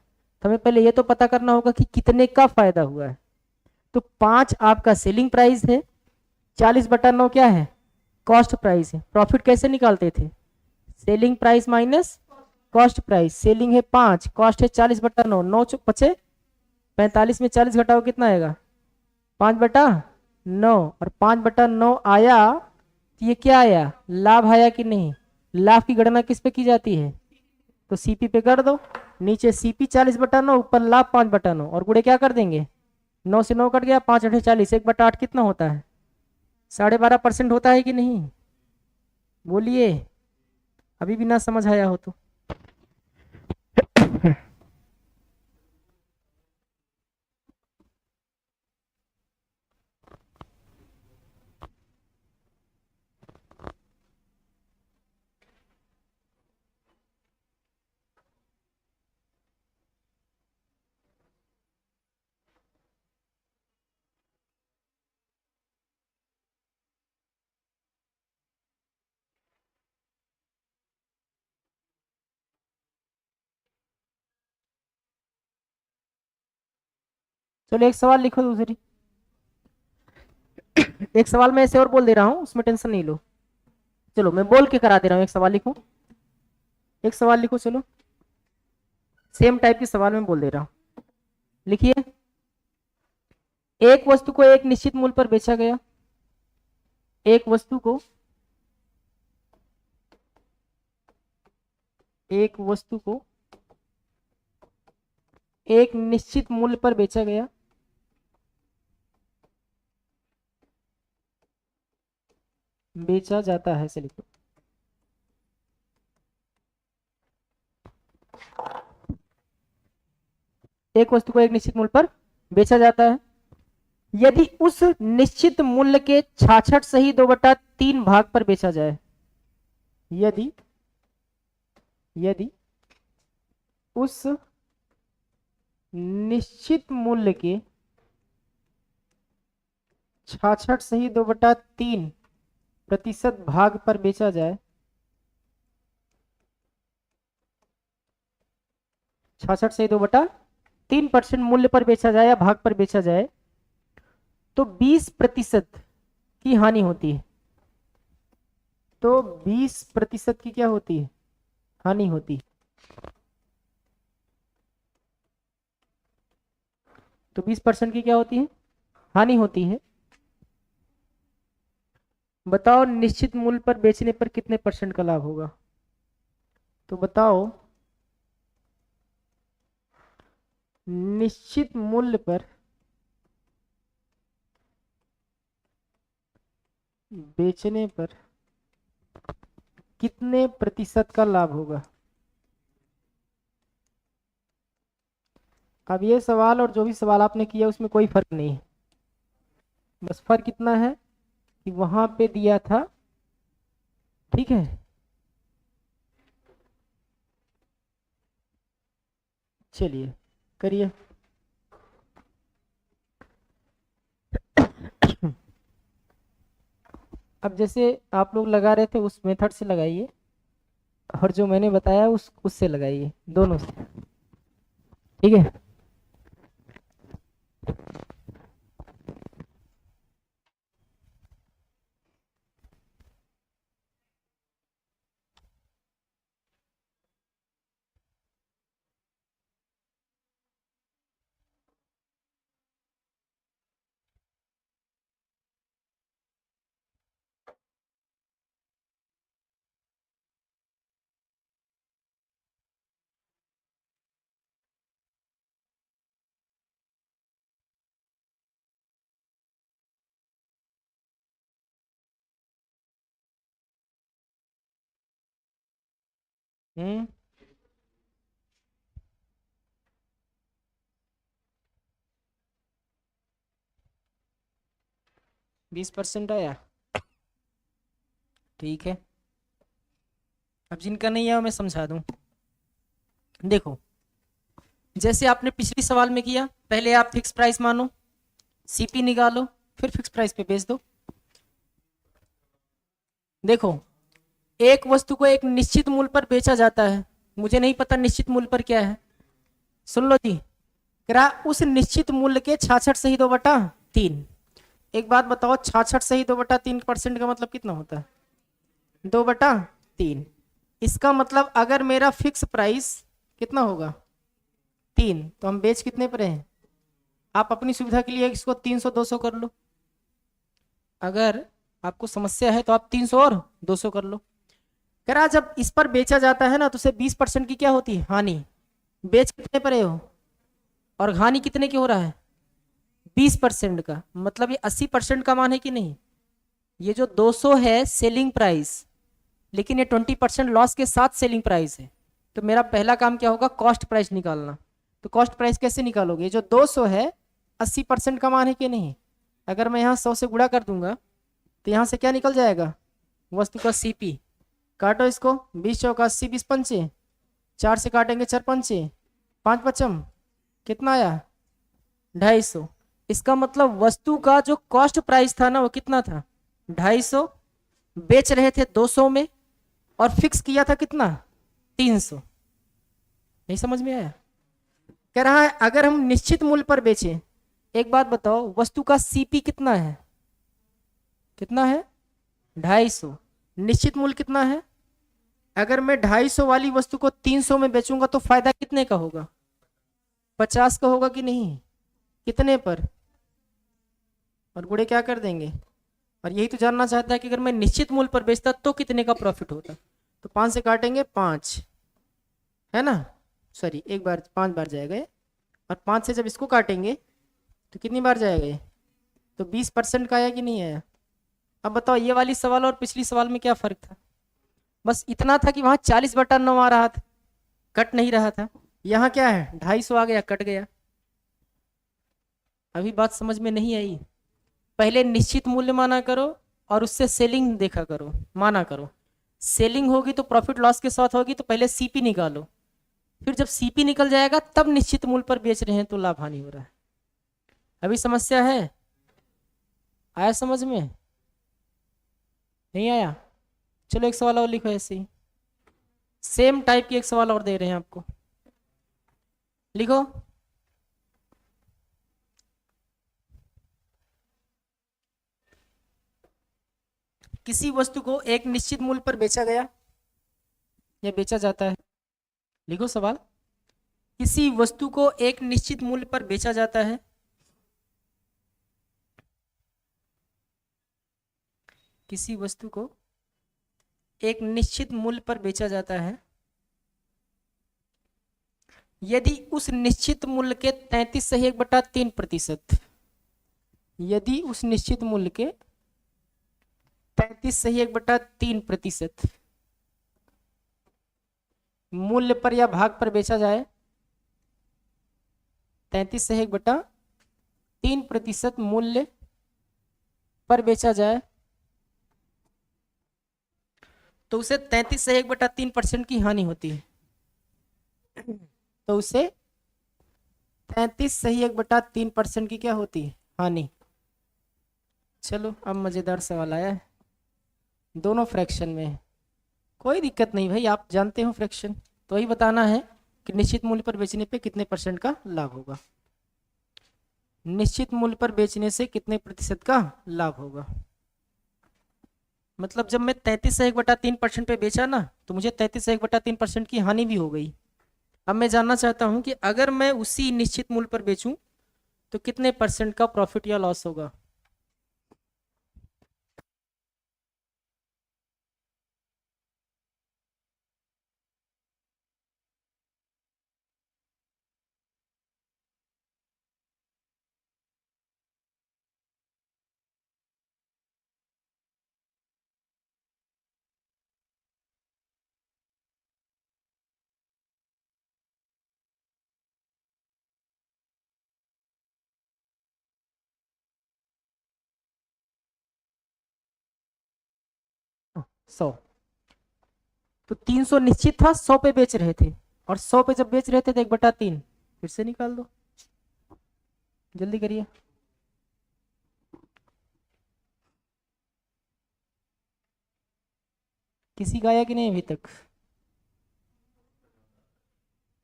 तो हमें पहले ये तो पता करना होगा कि कितने का फायदा हुआ है। तो 5 आपका सेलिंग प्राइस है, 40/9 क्या है, कॉस्ट प्राइस है। प्रॉफिट कैसे निकालते थे, selling price minus cost price. Selling है 5, कॉस्ट है 40/9, 9 45 में 40 घटाओ कितना आएगा, 5/9। और 5/9 आया तो ये क्या आया, लाभ आया कि नहीं। लाभ की गणना किस पे की जाती है, तो सीपी पे कर दो। नीचे सीपी 40/9, ऊपर लाभ 5/9, और गुड़े क्या कर देंगे, 9 से 9 कट गया, 5×8 = 40, 1/8 कितना होता है, 12.5% होता है कि नहीं। बोलिए, अभी भी ना समझ आया हो तो। चलो एक सवाल लिखो दूसरी। एक सवाल मैं ऐसे और बोल दे रहा हूँ, उसमें टेंशन नहीं लो। चलो मैं बोल के करा दे रहा हूँ, एक सवाल लिखो, एक सवाल लिखो चलो। सेम टाइप की सवाल मैं बोल दे रहा हूँ, लिखिए। एक वस्तु को एक निश्चित मूल्य पर बेचा गया, एक वस्तु को, एक वस्तु को एक निश्चित मूल्य पर बेचा गया, बेचा जाता है, से लिखो। एक वस्तु को एक निश्चित मूल्य पर बेचा जाता है, यदि उस निश्चित मूल्य के 66 सही 2/3 भाग पर बेचा जाए। यदि यदि उस निश्चित मूल्य के 66 सही 2/3 भाग पर बेचा जाए, 66 सही 2/3% मूल्य पर बेचा जाए या भाग पर बेचा जाए, तो 20% की हानि होती है। तो 20% की क्या होती है, हानि होती है। तो 20% की क्या होती है, हानि होती है। बताओ निश्चित मूल्य पर बेचने पर कितने परसेंट का लाभ होगा। तो बताओ निश्चित मूल्य पर बेचने पर कितने प्रतिशत का लाभ होगा। अब ये सवाल और जो भी सवाल आपने किया उसमें कोई फर्क नहीं है, बस फर्क इतना है कि वहां पे दिया था, ठीक है। चलिए करिए। अब जैसे आप लोग लगा रहे थे उस मेथड से लगाइए, और जो मैंने बताया उससे लगाइए, दोनों से, ठीक है। हम्म 20% आया, ठीक है। अब जिनका नहीं आया मैं समझा दूं। देखो, जैसे आपने पिछली सवाल में किया, पहले आप फिक्स प्राइस मानो, सीपी निकालो, फिर फिक्स प्राइस पे बेच दो। देखो, एक वस्तु को एक निश्चित मूल्य पर बेचा जाता है, मुझे नहीं पता निश्चित मूल्य पर क्या है, सुन लो जी। करा उस निश्चित मूल्य के 66 सही 2/3। एक बात बताओ, 66 सही 2/3% का मतलब कितना होता है? 2/3। इसका मतलब अगर मेरा फिक्स प्राइस कितना होगा? 3, तो हम बेच कितने पर हैं? आप अपनी सुविधा के लिए इसको 300 200 कर लो, अगर आपको समस्या है तो आप 300 और 200 कर लो। कह रहा जब इस पर बेचा जाता है ना तो उसे 20% की क्या होती है? हानि। बेच कितने पर हो और हानि कितने की हो रहा है? 20% का। मतलब ये 80% का मान है कि नहीं? ये जो 200 है सेलिंग प्राइस, लेकिन ये 20% लॉस के साथ सेलिंग प्राइस है। तो मेरा पहला काम क्या होगा? कॉस्ट प्राइस निकालना। तो कॉस्ट प्राइस कैसे निकालोगे? जो 200 है 80% का मान है कि नहीं? अगर मैं यहाँ 100 से गुणा कर दूंगा तो यहाँ से क्या निकल जाएगा? वस्तु का सीपी। काटो इसको, 20 चौका 80, 20 पंचे, 4 से काटेंगे 4 पंचे, 5 पचम, कितना आया? 250। इसका मतलब वस्तु का जो कॉस्ट प्राइस था ना वो कितना था? 250। बेच रहे थे 200 में और फिक्स किया था कितना? 300। नहीं समझ में आया? कह रहा है अगर हम निश्चित मूल्य पर बेचें, एक बात बताओ, वस्तु का सीपी कितना है? कितना है? 250। निश्चित मूल्य कितना है? अगर मैं 250 वाली वस्तु को 300 में बेचूंगा तो फायदा कितने का होगा? 50 का होगा कि नहीं? कितने पर? और गुणे क्या कर देंगे? और यही तो जानना चाहता है कि अगर मैं निश्चित मूल्य पर बेचता तो कितने का प्रॉफिट होता। तो 5 से काटेंगे 5, है ना? सॉरी, एक बार 5 बार जाएगा ये। और 5 से जब इसको काटेंगे तो कितनी बार जाएगा ये? तो 20% का आया कि नहीं आया? अब बताओ, ये वाली सवाल और पिछली सवाल में क्या फर्क था? बस इतना था कि वहां 40/9 आ रहा था, कट नहीं रहा था। यहाँ क्या है? 250 आ गया, कट गया। अभी बात समझ में नहीं आई? पहले निश्चित मूल्य माना करो और उससे सेलिंग देखा करो, माना करो। सेलिंग होगी तो प्रॉफिट लॉस के साथ होगी, तो पहले सीपी निकालो, फिर जब सीपी निकल जाएगा तब निश्चित मूल्य पर बेच रहे हैं तो लाभ हानि हो रहा है। अभी समस्या है? आया समझ में? नहीं आया? चलो एक सवाल और लिखो ऐसे ही, सेम टाइप की एक सवाल और दे रहे हैं आपको, लिखो। किसी वस्तु को एक निश्चित मूल्य पर बेचा गया या बेचा जाता है। लिखो सवाल। किसी वस्तु को एक निश्चित मूल्य पर बेचा जाता है, किसी वस्तु को एक निश्चित मूल्य पर बेचा जाता है यदि उस निश्चित मूल्य के 33 सही 1/3%, यदि उस निश्चित मूल्य के 33 सही 1/3% मूल्य पर या भाग पर बेचा जाए, 33 सही 1/3% मूल्य पर बेचा जाए, तो उसे 33 सही 1/3% की हानि होती है। तो उसे 33 सही 1/3% की क्या होती है? हानि। चलो अब मजेदार सवाल आया है, दोनों फ्रैक्शन में है। कोई दिक्कत नहीं भाई, आप जानते हो फ्रैक्शन, तो वही बताना है कि निश्चित मूल्य पर बेचने पे कितने परसेंट का लाभ होगा, निश्चित मूल्य पर बेचने से कितने प्रतिशत का लाभ होगा। मतलब जब मैं 33 सही 1/3% पे बेचा ना तो मुझे 33 सही 1/3% की हानि भी हो गई। अब मैं जानना चाहता हूं कि अगर मैं उसी निश्चित मूल्य पर बेचूं तो कितने परसेंट का प्रॉफिट या लॉस होगा। 100। तो 300 निश्चित था, 100 पे बेच रहे थे, और 100 पे जब बेच रहे थे तो 1/3 फिर से निकाल दो, जल्दी करिए। किसी का आया कि नहीं अभी तक?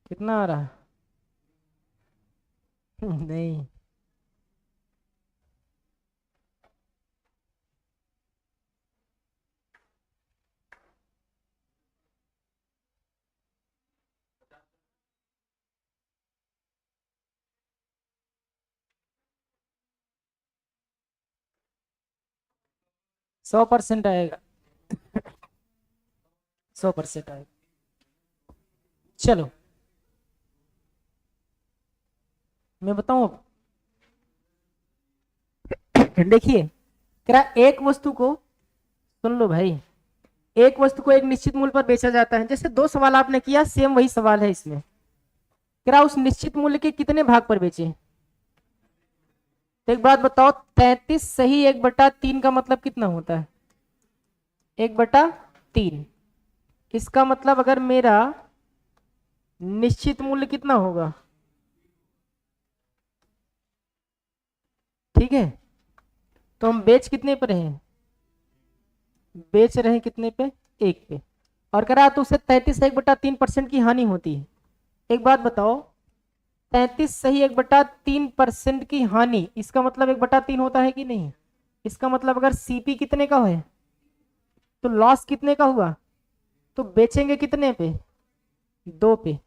कितना आ रहा है? नहीं। 100% आएगा, 100% आएगा। चलो मैं बताऊं अब। देखिए, क्या एक वस्तु को, सुन लो भाई, एक वस्तु को एक निश्चित मूल्य पर बेचा जाता है। जैसे दो सवाल आपने किया, सेम वही सवाल है इसमें। क्या उस निश्चित मूल्य के कितने भाग पर बेचे? तो एक बात बताओ, 33 सही 1/3 का मतलब कितना होता है? 1/3। इसका मतलब अगर मेरा निश्चित मूल्य कितना होगा, ठीक है, तो हम बेच कितने पर हैं? बेच रहे हैं कितने पे? 1 पे। और करा तो उसे 33 1/3% की हानि होती है। एक बात बताओ, 33 सही 1/3% की हानि, इसका मतलब 1/3 होता है कि नहीं? इसका मतलब अगर सीपी कितने का है तो लॉस कितने का हुआ? तो बेचेंगे कितने पे? 2 पे।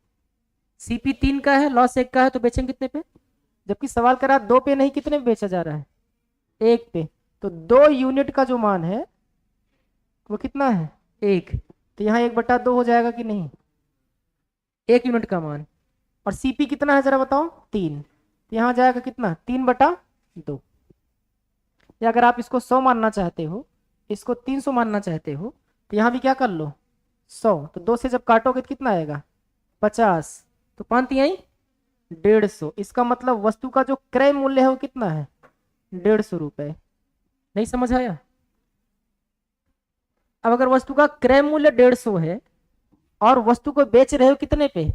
सीपी 3 का है, लॉस 1 का है, तो बेचेंगे कितने पे? जबकि सवाल करा 2 पे नहीं, कितने पे बेचा जा रहा है? 1 पे। तो 2 यूनिट का जो मान है वो कितना है? 1। तो यहाँ 1/2 हो जाएगा कि नहीं? 1 यूनिट का मान। और सीपी कितना है जरा बताओ? 3। तो यहाँ जाएगा कितना? 3/2। या अगर आप इसको 100 मानना चाहते हो, इसको 300 मानना चाहते हो, तो यहाँ भी क्या कर लो? 100। तो 2 से जब काटोगे तो कितना आएगा? 50। तो 5 आई 150। इसका मतलब वस्तु का जो क्रय मूल्य है वो कितना है? 150 रुपए। नहीं समझ आया? अब अगर वस्तु का क्रय मूल्य 150 है और वस्तु को बेच रहे हो कितने पे?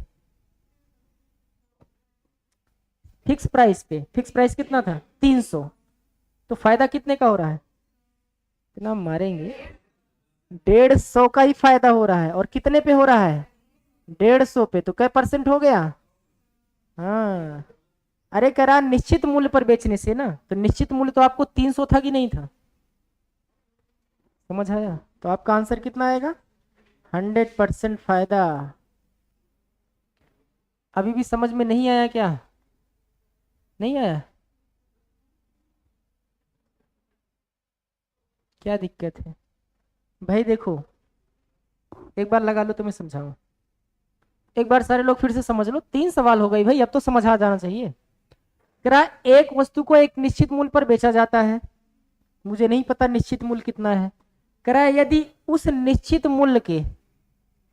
फिक्स प्राइस पे। फिक्स प्राइस कितना था? 300। तो फायदा कितने का हो रहा है? इतना मारेंगे, 150 का ही फायदा हो रहा है। और कितने पे हो रहा है? 150 पे। तो क्या परसेंट हो गया? हाँ। अरे करा निश्चित मूल्य पर बेचने से ना, तो निश्चित मूल्य तो आपको 300 था कि नहीं था? समझ आया? तो आपका आंसर कितना आएगा? 100% फायदा। अभी भी समझ में नहीं आया क्या? नहीं आया? क्या दिक्कत है भाई? देखो, एक बार लगा लो तो मैं समझाऊं। एक बार सारे लोग फिर से समझ लो। 3 सवाल हो गई भाई, अब तो समझ आ जाना चाहिए। करा एक वस्तु को एक निश्चित मूल्य पर बेचा जाता है, मुझे नहीं पता निश्चित मूल्य कितना है। करा यदि उस निश्चित मूल्य के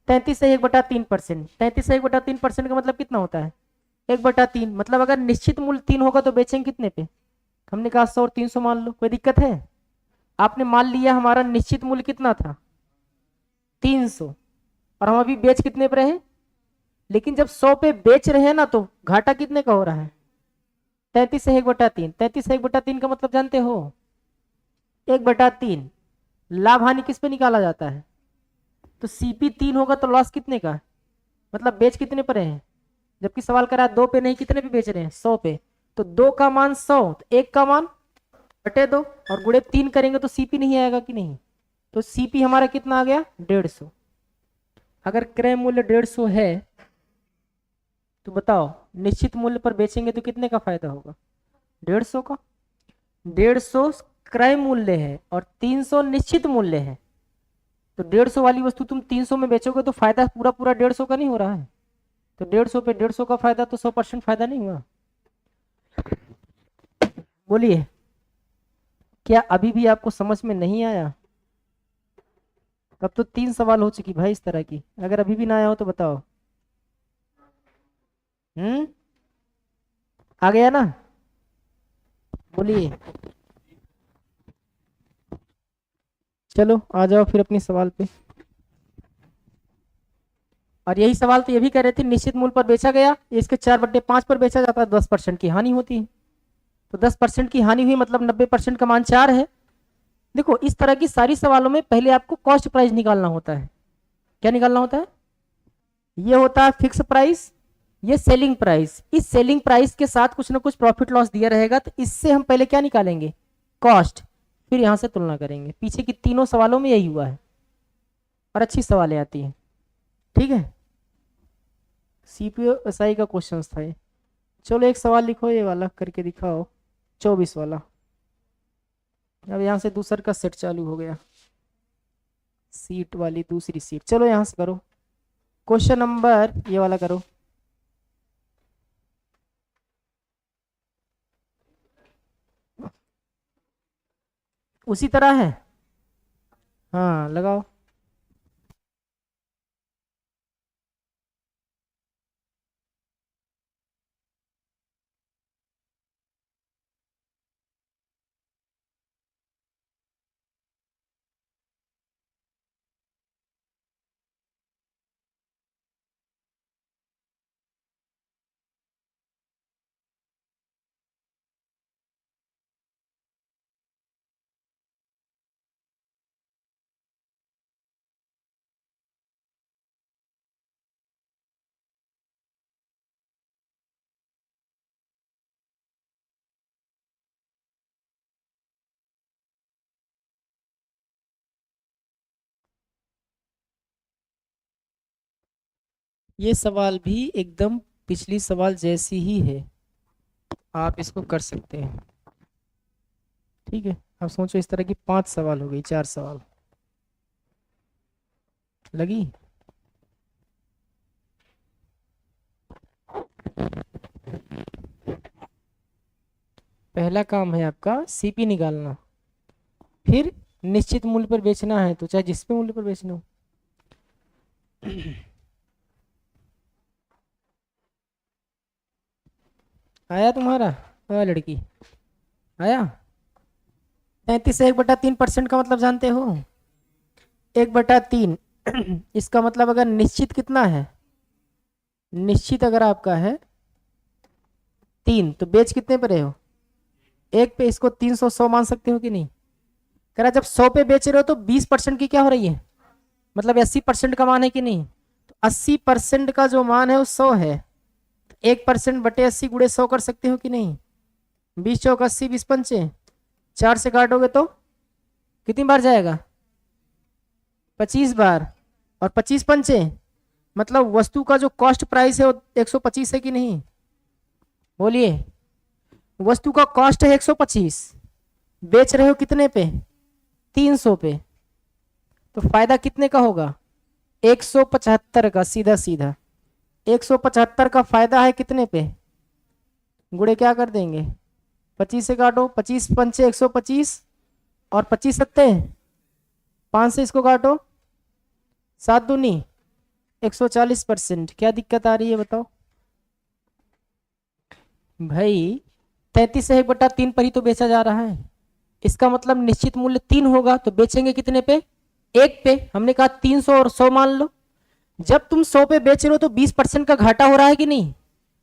33 से 1/3%, 33 से 1/3% का मतलब कितना होता है? 1/3। मतलब अगर निश्चित मूल्य 3 होगा तो बेचेंगे कितने पे? हमने कहा 100 और 300 मान लो, कोई दिक्कत है? आपने मान लिया हमारा निश्चित मूल्य कितना था? 300। और हम अभी बेच कितने पे रहे? लेकिन जब 100 पे बेच रहे हैं ना, तो घाटा कितने का हो रहा है? 33 से 1/3। 33 से 1/3 का मतलब जानते हो? 1/3। लाभ हानि किस पे निकाला जाता है? तो सीपी 3 होगा तो लॉस कितने का? मतलब बेच कितने पर रहे हैं? जबकि सवाल करा 2 पे नहीं, कितने पे बेच रहे हैं? 100 पे। तो 2 का मान 100, तो 1 का मान बटे 2, और गुणे 3 करेंगे तो सीपी नहीं आएगा कि नहीं? तो सीपी हमारा कितना आ गया? 150। अगर क्रय मूल्य 150 है तो बताओ, निश्चित मूल्य पर बेचेंगे तो कितने का फायदा होगा? 150 का। 150 क्रय मूल्य है और 300 निश्चित मूल्य है। तो 150 वाली वस्तु तुम 300 में बेचोगे तो फायदा पूरा पूरा 150 का नहीं हो रहा है? तो 150 पे 150 का फायदा, तो 100% फायदा नहीं हुआ? बोलिए, क्या अभी भी आपको समझ में नहीं आया? तब तो 3 सवाल हो चुकी भाई इस तरह की। अगर अभी भी ना आया हो तो बताओ। हम्म, आ गया ना? बोलिए। चलो आ जाओ फिर अपनी सवाल पे। और यही सवाल तो ये भी कह रहे थे, निश्चित मूल्य पर बेचा गया, इसके 4/5 पर बेचा जाता है, 10% की हानि होती है। तो 10% की हानि हुई मतलब 90% का मान 4 है। देखो इस तरह की सारी सवालों में पहले आपको कॉस्ट प्राइस निकालना होता है। क्या निकालना होता है? ये होता है फिक्स प्राइस, ये सेलिंग प्राइस। इस सेलिंग प्राइस के साथ कुछ ना कुछ प्रॉफिट लॉस दिया रहेगा, तो इससे हम पहले क्या निकालेंगे? कॉस्ट। फिर यहां से तुलना करेंगे। पीछे की तीनों सवालों में यही हुआ है और अच्छी सवालें आती हैं। ठीक है, सीपीओ एसआई का क्वेश्चन था ये। चलो एक सवाल लिखो, ये वाला करके दिखाओ, 24 वाला। अब यहाँ से दूसर का सेट चालू हो गया, सीट वाली दूसरी सीट। चलो यहाँ से करो क्वेश्चन नंबर, ये वाला करो। उसी तरह है, हाँ लगाओ। ये सवाल भी एकदम पिछली सवाल जैसी ही है, आप इसको कर सकते हैं। ठीक है, अब सोचो इस तरह की 5 सवाल हो गई, 4 सवाल लगी। पहला काम है आपका सीपी निकालना, फिर निश्चित मूल्य पर बेचना है तो चाहे जिस पे मूल्य पर बेचना हो। आया तुम्हारा? लड़की आया? 33 से 1/3% का मतलब जानते हो? 1/3 इसका मतलब अगर निश्चित कितना है, निश्चित अगर आपका है 3, तो बेच कितने पे रहे हो? 1 पे। इसको 300 100 मान सकते हो कि नहीं? कह रहा जब 100 पे बेच रहे हो तो 20% की क्या हो रही है, मतलब 80% का मान है कि नहीं? तो 80% का जो मान है वो 100 है। 1% बटे 80 गुणे 100 कर सकते हो कि नहीं? 20 चौक 80, 20 पंचे, 4 से काटोगे तो कितनी बार जाएगा? 25 बार। और 25 पंचे मतलब वस्तु का जो कॉस्ट प्राइस है वो 125 है कि नहीं? बोलिए। वस्तु का कॉस्ट है 125, बेच रहे हो कितने पे? 300 पे। तो फायदा कितने का होगा? 175 का। सीधा सीधा 175 का फायदा है कितने पे? गुणे क्या कर देंगे? 25 से काटो, 25 पंचे 125 और 25 सत्ते 5 से इसको काटो, 7 दूनी 140%। क्या दिक्कत आ रही है बताओ भाई? 33 से 1/3 पर ही तो बेचा जा रहा है। इसका मतलब निश्चित मूल्य 3 होगा तो बेचेंगे कितने पे? 1 पे। हमने कहा 300 और 100 मान लो। जब तुम 100 पे बेच रहे हो तो 20% का घाटा हो रहा है कि नहीं?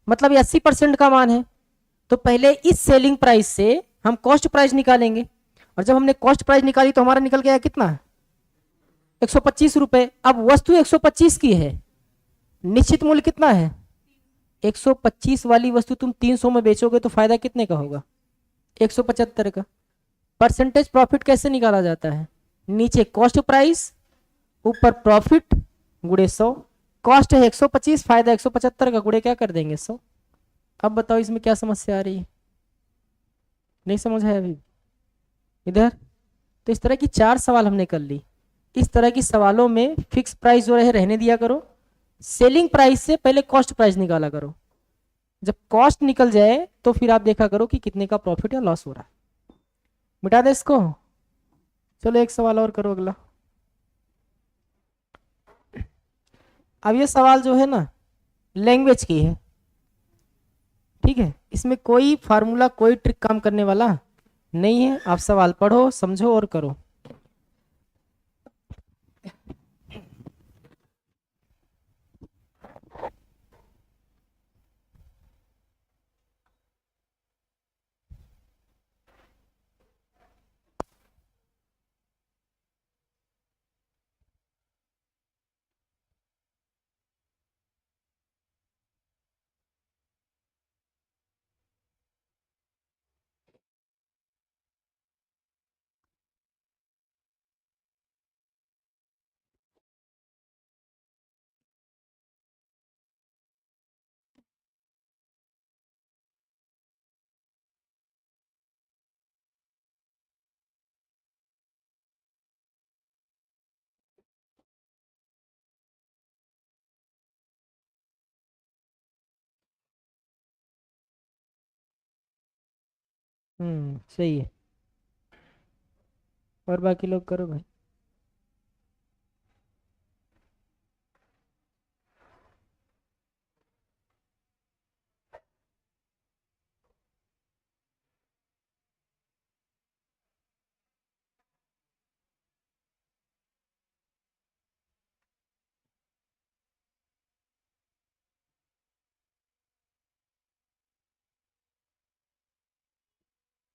मतलब 80% का मान है। तो पहले इस सेलिंग प्राइस से हम कॉस्ट प्राइस निकालेंगे, और जब हमने कॉस्ट प्राइस निकाली तो हमारा निकल गया कितना? 125 रुपए। अब वस्तु 125 की है, निश्चित मूल्य कितना है? 125 वाली वस्तु तुम 300 में बेचोगे तो फायदा कितने का होगा? 175 का। परसेंटेज प्रॉफिट कैसे निकाला जाता है? नीचे कॉस्ट प्राइस, ऊपर प्रॉफिट गुणे 100। कॉस्ट है 125, फायदा 175 का, गुणे क्या कर देंगे? 100। अब बताओ इसमें क्या समस्या आ रही है? नहीं समझ है अभी इधर? तो इस तरह की 4 सवाल हमने कर ली। इस तरह की सवालों में फिक्स प्राइस जो रहे रहने दिया करो, सेलिंग प्राइस से पहले कॉस्ट प्राइस निकाला करो। जब कॉस्ट निकल जाए तो फिर आप देखा करो कि कितने का प्रॉफिट या लॉस हो रहा है। मिटा दे इसको। चलो एक सवाल और करो अगला। अब ये सवाल जो है ना लैंग्वेज की है, ठीक है? इसमें कोई फार्मूला कोई ट्रिक काम करने वाला नहीं है। आप सवाल पढ़ो समझो और करो। सही है। और बाकी लोग करो भाई।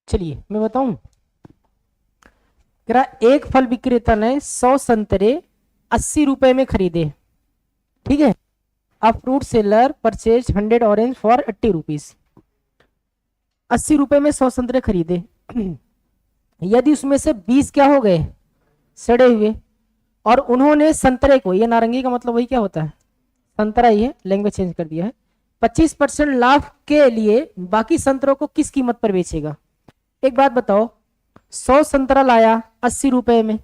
चलिए मैं बताऊं। कह रहा एक फल विक्रेता ने 100 संतरे 80 रुपए में खरीदे। ठीक है। A fruit seller purchase 100 orange for 80 rupees. 80 रुपए में 100 संतरे खरीदे। यदि उसमें से 20 क्या हो गए, सड़े हुए, और उन्होंने संतरे को, ये नारंगी का मतलब वही क्या होता है, संतरा ही है, लैंग्वेज चेंज कर दिया है, 25% लाभ के लिए बाकी संतरों को किस कीमत पर बेचेगा। एक बात बताओ, 100 संतरा लाया 80 रुपए में,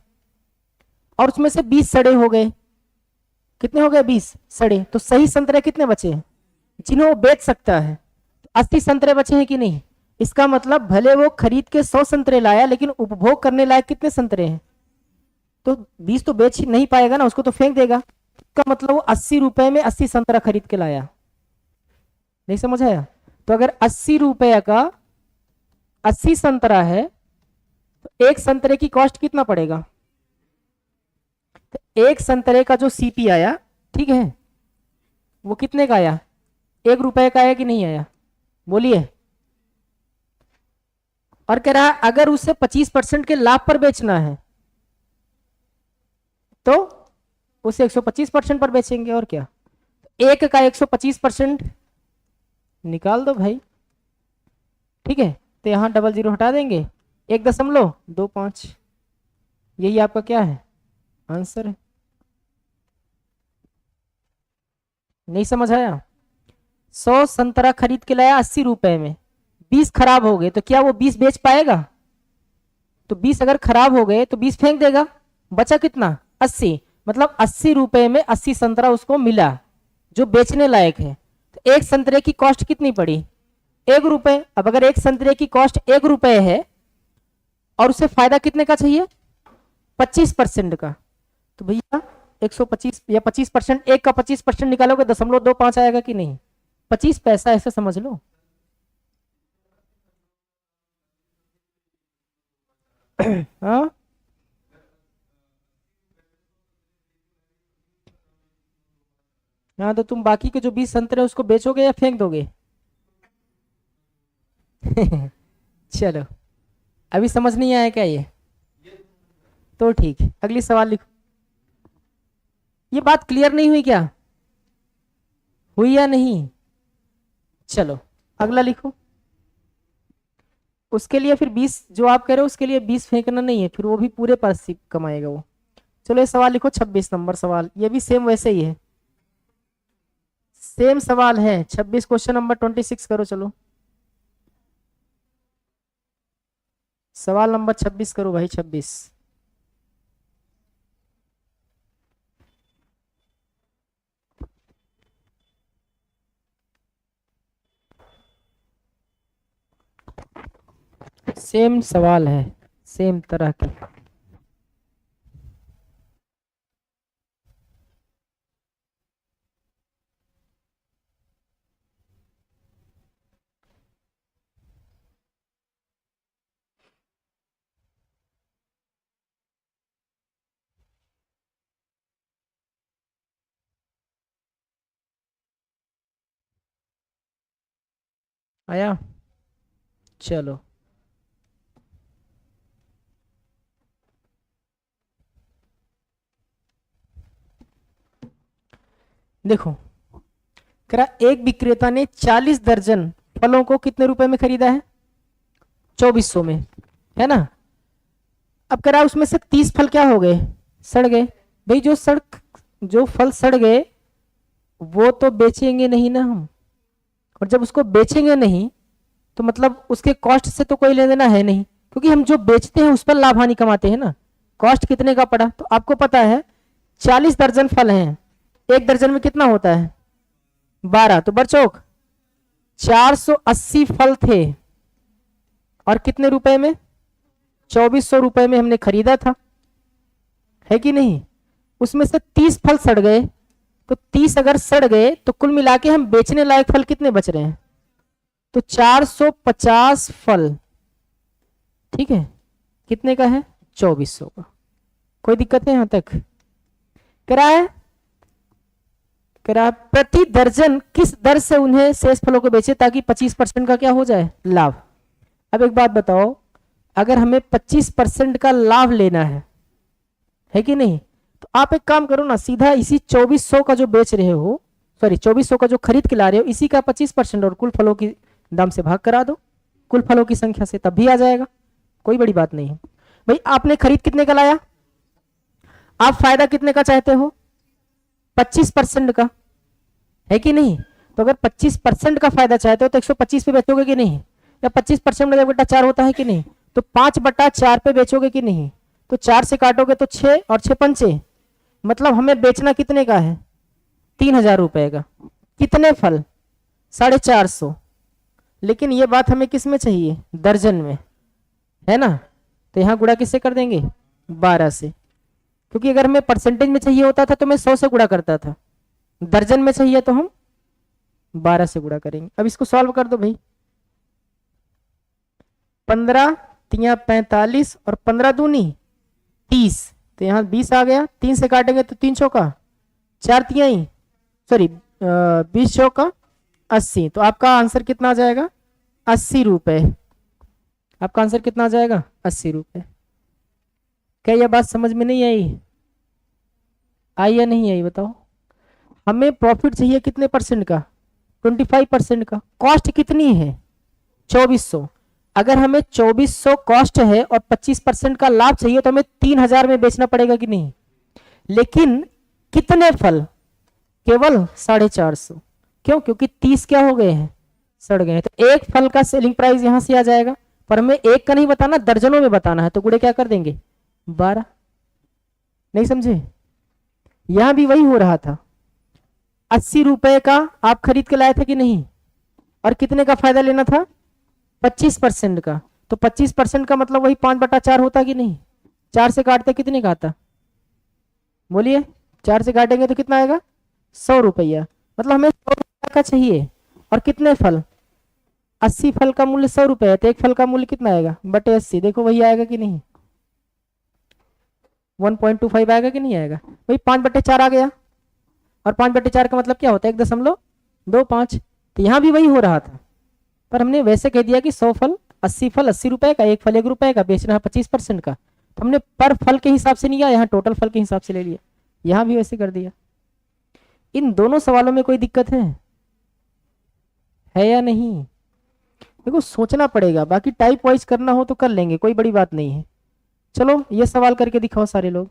और उसमें से 20 सड़े हो गए। कितने हो गए, 20 सड़े। तो सही संतरे कितने बचे हैं जिन्हें वो बेच सकता है। 80 संतरे बचे हैं कि नहीं। इसका मतलब भले वो खरीद के 100 संतरे लाया, लेकिन उपभोग करने लायक कितने संतरे हैं। तो 20 तो बेच नहीं पाएगा ना, उसको तो फेंक देगा। इसका मतलब वो 80 रुपए में 80 संतरा खरीद के लाया। नहीं समझ आया। तो अगर 80 रुपए का 80 संतरा है, तो एक संतरे की कॉस्ट कितना पड़ेगा। तो एक संतरे का जो सीपी आया, ठीक है, वो कितने का आया, 1 रुपए का आया कि नहीं आया, बोलिए। और कह रहा है अगर उसे 25% के लाभ पर बेचना है तो उसे 125% पर बेचेंगे। और क्या, एक का 125% निकाल दो भाई। ठीक है, तो यहां डबल जीरो हटा देंगे, 1.25। यही आपका क्या है, आंसर है। नहीं समझ आया। 100 संतरा खरीद के लाया 80 रुपए में, 20 खराब हो गए, तो क्या वो 20 बेच पाएगा। तो 20 अगर खराब हो गए तो 20 फेंक देगा, बचा कितना, 80। मतलब 80 रुपए में 80 संतरा उसको मिला जो बेचने लायक है। तो एक संतरे की कॉस्ट कितनी पड़ी, 1 रुपए। अब अगर एक संतरे की कॉस्ट 1 रुपए है और उसे फायदा कितने का चाहिए, 25% का, तो भैया 125 या 25%, एक का 25% निकालोगे 0.25 आएगा कि नहीं, 25 पैसा, ऐसे समझ लो। हाँ, हाँ, तो तुम बाकी के जो 20 संतरे हैं उसको बेचोगे या फेंक दोगे। चलो, अभी समझ नहीं आया क्या ये, तो ठीक है, अगली सवाल लिखो। ये बात क्लियर नहीं हुई क्या, हुई या नहीं। चलो अगला लिखो। उसके लिए फिर 20 जो आप कह रहे हो उसके लिए 20 फेंकना नहीं है, फिर वो भी पूरे पास ही कमाएगा वो। चलो ये सवाल लिखो, 26 नंबर सवाल, ये भी सेम वैसे ही है, सेम सवाल है 26, क्वेश्चन नंबर 26 करो। चलो सवाल नंबर 26 करो भाई, 26। सेम सवाल है, सेम तरह की। आया, चलो देखो। करा एक विक्रेता ने 40 दर्जन फलों को कितने रुपए में खरीदा है, 2400 में, है ना। अब करा उसमें से 30 फल क्या हो गए, सड़ गए। भाई जो फल सड़ गए वो तो बेचेंगे नहीं ना हम, और जब उसको बेचेंगे नहीं तो मतलब उसके कॉस्ट से तो कोई लेना देना है नहीं, क्योंकि हम जो बेचते हैं उस पर लाभ हानि कमाते हैं ना। कॉस्ट कितने का पड़ा, तो आपको पता है 40 दर्जन फल हैं, एक दर्जन में कितना होता है, 12, तो बरचौक 480 फल थे। और कितने रुपए में? 2400 रुपए में हमने खरीदा था, है कि नहीं? उसमें से 30 फल सड़ गए, तो 30 अगर सड़ गए तो कुल मिला के हम बेचने लायक फल कितने बच रहे हैं? तो 450 फल, ठीक है, कितने का है? 2400 का। कोई दिक्कत है यहां तक? कराए करा प्रति दर्जन किस दर से उन्हें शेष फलों को बेचे ताकि 25% का क्या हो जाए? लाभ। अब एक बात बताओ, अगर हमें 25% का लाभ लेना है कि नहीं, तो आप एक काम करो ना, सीधा इसी 2400 का जो बेच रहे हो, सॉरी 2400 का जो खरीद के ला रहे हो, इसी का 25% और कुल फलों की दाम से भाग करा दो, कुल फलों की संख्या से, तब भी आ जाएगा, कोई बड़ी बात नहीं है। भाई आपने खरीद कितने का लाया? आप फायदा कितने का चाहते हो? 25% का, है कि नहीं? तो अगर 25% का फायदा चाहते हो तो 125 पे बेचोगे कि नहीं? या 25% में 1/4 होता है कि नहीं? तो 5/4 पे बेचोगे कि नहीं? तो 4 से काटोगे तो 6 और 6 पंचे, मतलब हमें बेचना कितने का है? 3000 रुपए का। कितने फल? 450। लेकिन ये बात हमें किस में चाहिए? दर्जन में, है ना? तो यहां गुणा किससे कर देंगे? 12 से, क्योंकि अगर हमें परसेंटेज में चाहिए होता था तो मैं 100 से गुणा करता था, दर्जन में चाहिए तो हम 12 से गुणा करेंगे। अब इसको सॉल्व कर दो भाई। 15 तिया 45 और 15 दूनी 30, तो यहाँ 20 आ गया। 3 से काटेंगे तो 3 चौका 4 तिहाई, सॉरी 20 चौका 80। तो आपका आंसर कितना आ जाएगा? 80 रुपए। आपका आंसर कितना आ जाएगा? 80 रुपए। क्या यह बात समझ में नहीं आई? आई या नहीं आई बताओ? हमें प्रॉफिट चाहिए कितने परसेंट का? 25% का। कॉस्ट कितनी है? 2400। अगर हमें 2400 कॉस्ट है और 25% का लाभ चाहिए तो हमें 3000 में बेचना पड़ेगा कि नहीं? लेकिन कितने फल? केवल 450। क्यों? क्योंकि 30 क्या हो गए हैं? सड़ गए हैं। तो एक फल का सेलिंग प्राइस यहां से आ जाएगा, पर हमें एक का नहीं बताना, दर्जनों में बताना है, तो गुणे क्या कर देंगे? 12। नहीं समझे? यहां भी वही हो रहा था। 80 रुपए का आप खरीद के लाए थे कि नहीं? और कितने का फायदा लेना था? 25% का। तो 25% का मतलब वही 5/4 होता कि नहीं? 4 से काटते कितने का आता? बोलिए। 4 से काटेंगे तो कितना आएगा? 100 रुपया। मतलब हमें 100 रुपया का चाहिए। और कितने फल? 80 फल का मूल्य 100 रुपये है, तो एक फल का मूल्य कितना आएगा? बटे 80। देखो वही आएगा कि नहीं? 1.25 आएगा कि नहीं आएगा? वही 5/4 आ गया। और 5/4 का मतलब क्या होता है? 1.25। तो यहां भी वही हो रहा था, पर हमने वैसे कह दिया कि 100 फल 80 फल 80 रुपए का, एक फल 1 रुपए का, बेचना है 25% का, तो हमने पर फल के हिसाब से नहीं किया, यहाँ टोटल फल के हिसाब से ले लिया। यहां भी वैसे कर दिया। इन दोनों सवालों में कोई दिक्कत है या नहीं? देखो सोचना पड़ेगा, बाकी टाइप वाइज करना हो तो कर लेंगे, कोई बड़ी बात नहीं है। चलो ये सवाल करके दिखाओ सारे लोग।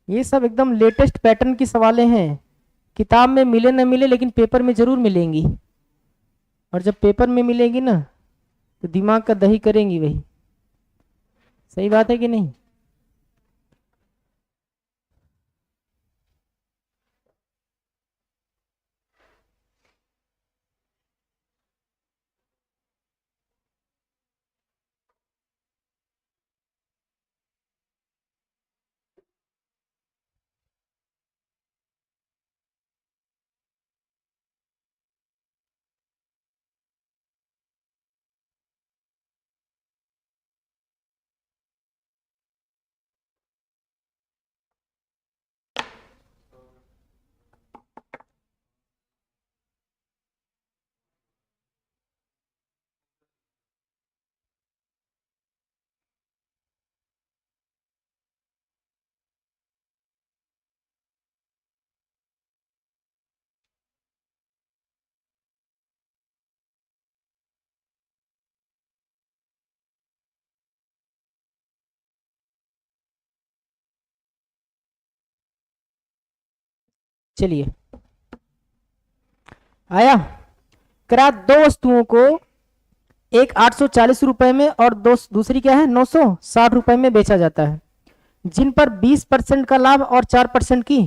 ये सब एकदम लेटेस्ट पैटर्न की सवालें हैं, किताब में मिले न मिले लेकिन पेपर में जरूर मिलेंगी। और जब पेपर में मिलेगी ना तो दिमाग का दही करेंगी वही। सही बात है कि नहीं? चलिए आया। करा दो वस्तुओं को एक 840 रुपए में और दूसरी क्या है 960 रुपए में बेचा जाता है, जिन पर 20% का लाभ और 4% की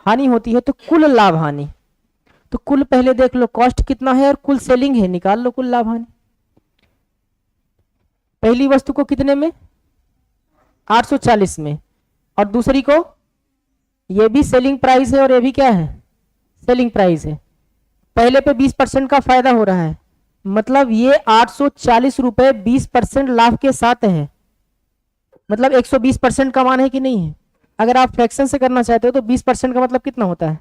हानि होती है, तो कुल लाभ हानि। तो कुल पहले देख लो कॉस्ट कितना है और कुल सेलिंग है, निकाल लो कुल लाभ हानि। पहली वस्तु को कितने में, 840 में, और दूसरी को, ये भी सेलिंग प्राइस है और ये भी क्या है, सेलिंग प्राइस है। पहले पे 20% का फायदा हो रहा है, मतलब ये 840 रुपए 20% लाभ के साथ है, मतलब 120% का मान है कि नहीं है। अगर आप फ्रैक्शन से करना चाहते हो तो 20% का मतलब कितना होता है,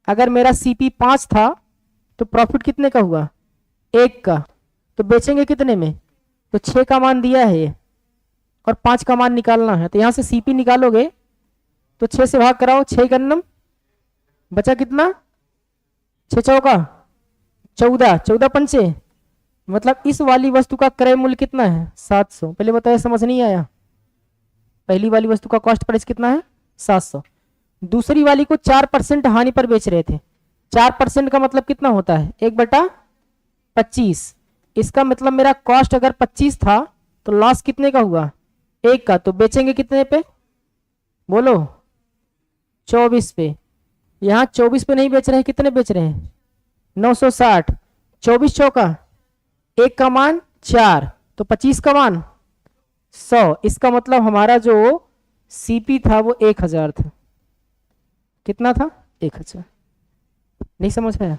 अगर मेरा सीपी 5 था तो प्रॉफिट कितने का हुआ, 1 का, तो बेचेंगे कितने में, तो 6 का मान दिया है ये, और 5 का मान निकालना है। तो यहां से सीपी निकालोगे तो 6 से भाग कराओ, 6 गन्नम बचा कितना, 6 चौका 14, 14 पंचे, मतलब इस वाली वस्तु का क्रय मूल्य कितना है, 700। पहले बताया, समझ नहीं आया, पहली वाली वस्तु का कॉस्ट प्राइस कितना है, 700। दूसरी वाली को 4% हानि पर बेच रहे थे, 4% का मतलब कितना होता है, 1/25। इसका मतलब मेरा कॉस्ट अगर 25 था तो लॉस कितने का हुआ, 1 का, तो बेचेंगे कितने पे, बोलो 24 पे। यहां 24 पे नहीं बेच रहे हैं, कितने बेच रहे हैं, 960, 24 चौका, 1 का मान 4, तो 25 का मान 100। इसका मतलब हमारा जो सीपी था वो 1000 था, कितना था, 1000। नहीं समझ आया।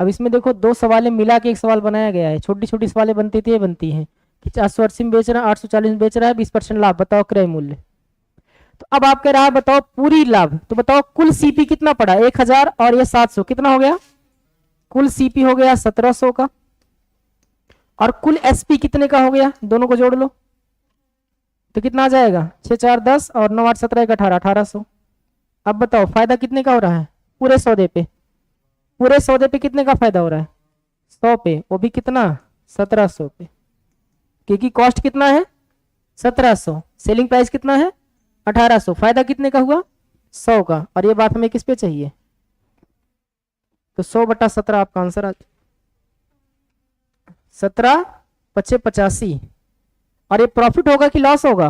अब इसमें देखो 2 सवालें मिला के एक सवाल बनाया गया है, छोटी छोटी सवालें बनती थी, ये बनती हैं कि 480 में बेच रहा है, 840 में बेच रहा है, 20% लाभ, बताओ क्रय मूल्य। तो अब आप कह रहा है बताओ पूरी लाभ, तो बताओ कुल सीपी कितना पड़ा, 1000 और ये 700, कितना हो गया, कुल सीपी हो गया 1700 का, और कुल एसपी कितने का हो गया, दोनों को जोड़ लो तो कितना आ जाएगा, 6 4 10 और 9 8 17 1 18, 1800। अब बताओ फायदा कितने का हो रहा है, पूरे सौदे पे, पूरे सौदे पे कितने का फायदा हो रहा है, 100 पे, वो भी कितना, 1700 पे, क्योंकि कॉस्ट कितना है 1700, सेलिंग प्राइस कितना है 1800, फायदा कितने का हुआ 100 का। और ये बात हमें किस पे चाहिए, तो 100/17 आपका आंसर आ, 17 5 85। और ये प्रॉफिट होगा कि लॉस होगा,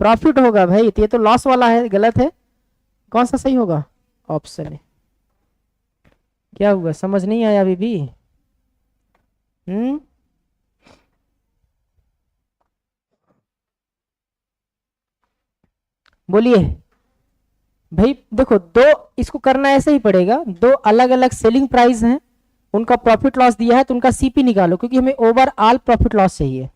प्रॉफिट होगा भाई, तो ये तो लॉस वाला है, गलत है, कौन सा सही होगा, ऑप्शन है। क्या हुआ, समझ नहीं आया अभी भी, बोलिए भाई। देखो दो, इसको करना ऐसे ही पड़ेगा, दो अलग अलग सेलिंग प्राइस हैं, उनका प्रॉफिट लॉस दिया है तो उनका सीपी निकालो, क्योंकि हमें ओवरऑल प्रॉफिट लॉस चाहिए।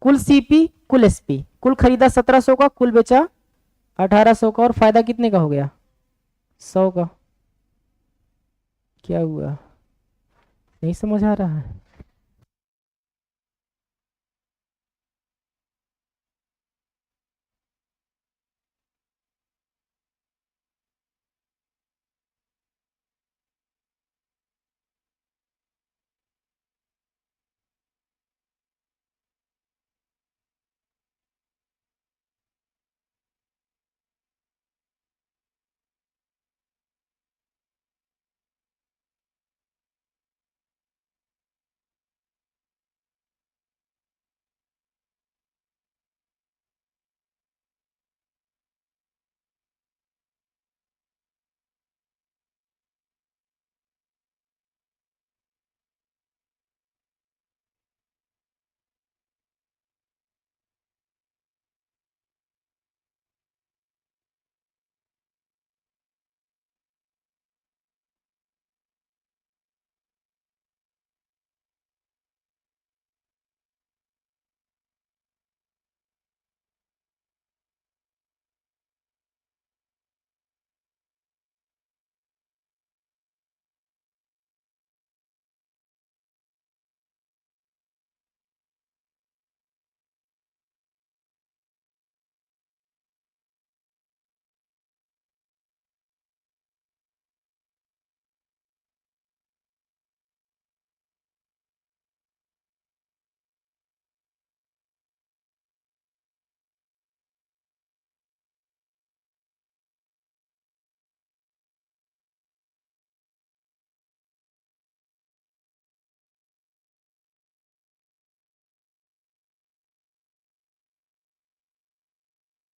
कुल सीपी, कुल एसपी, कुल खरीदा 1700 का, कुल बेचा 1800 का, और फायदा कितने का हो गया 100 का। क्या हुआ, नहीं समझ आ रहा है,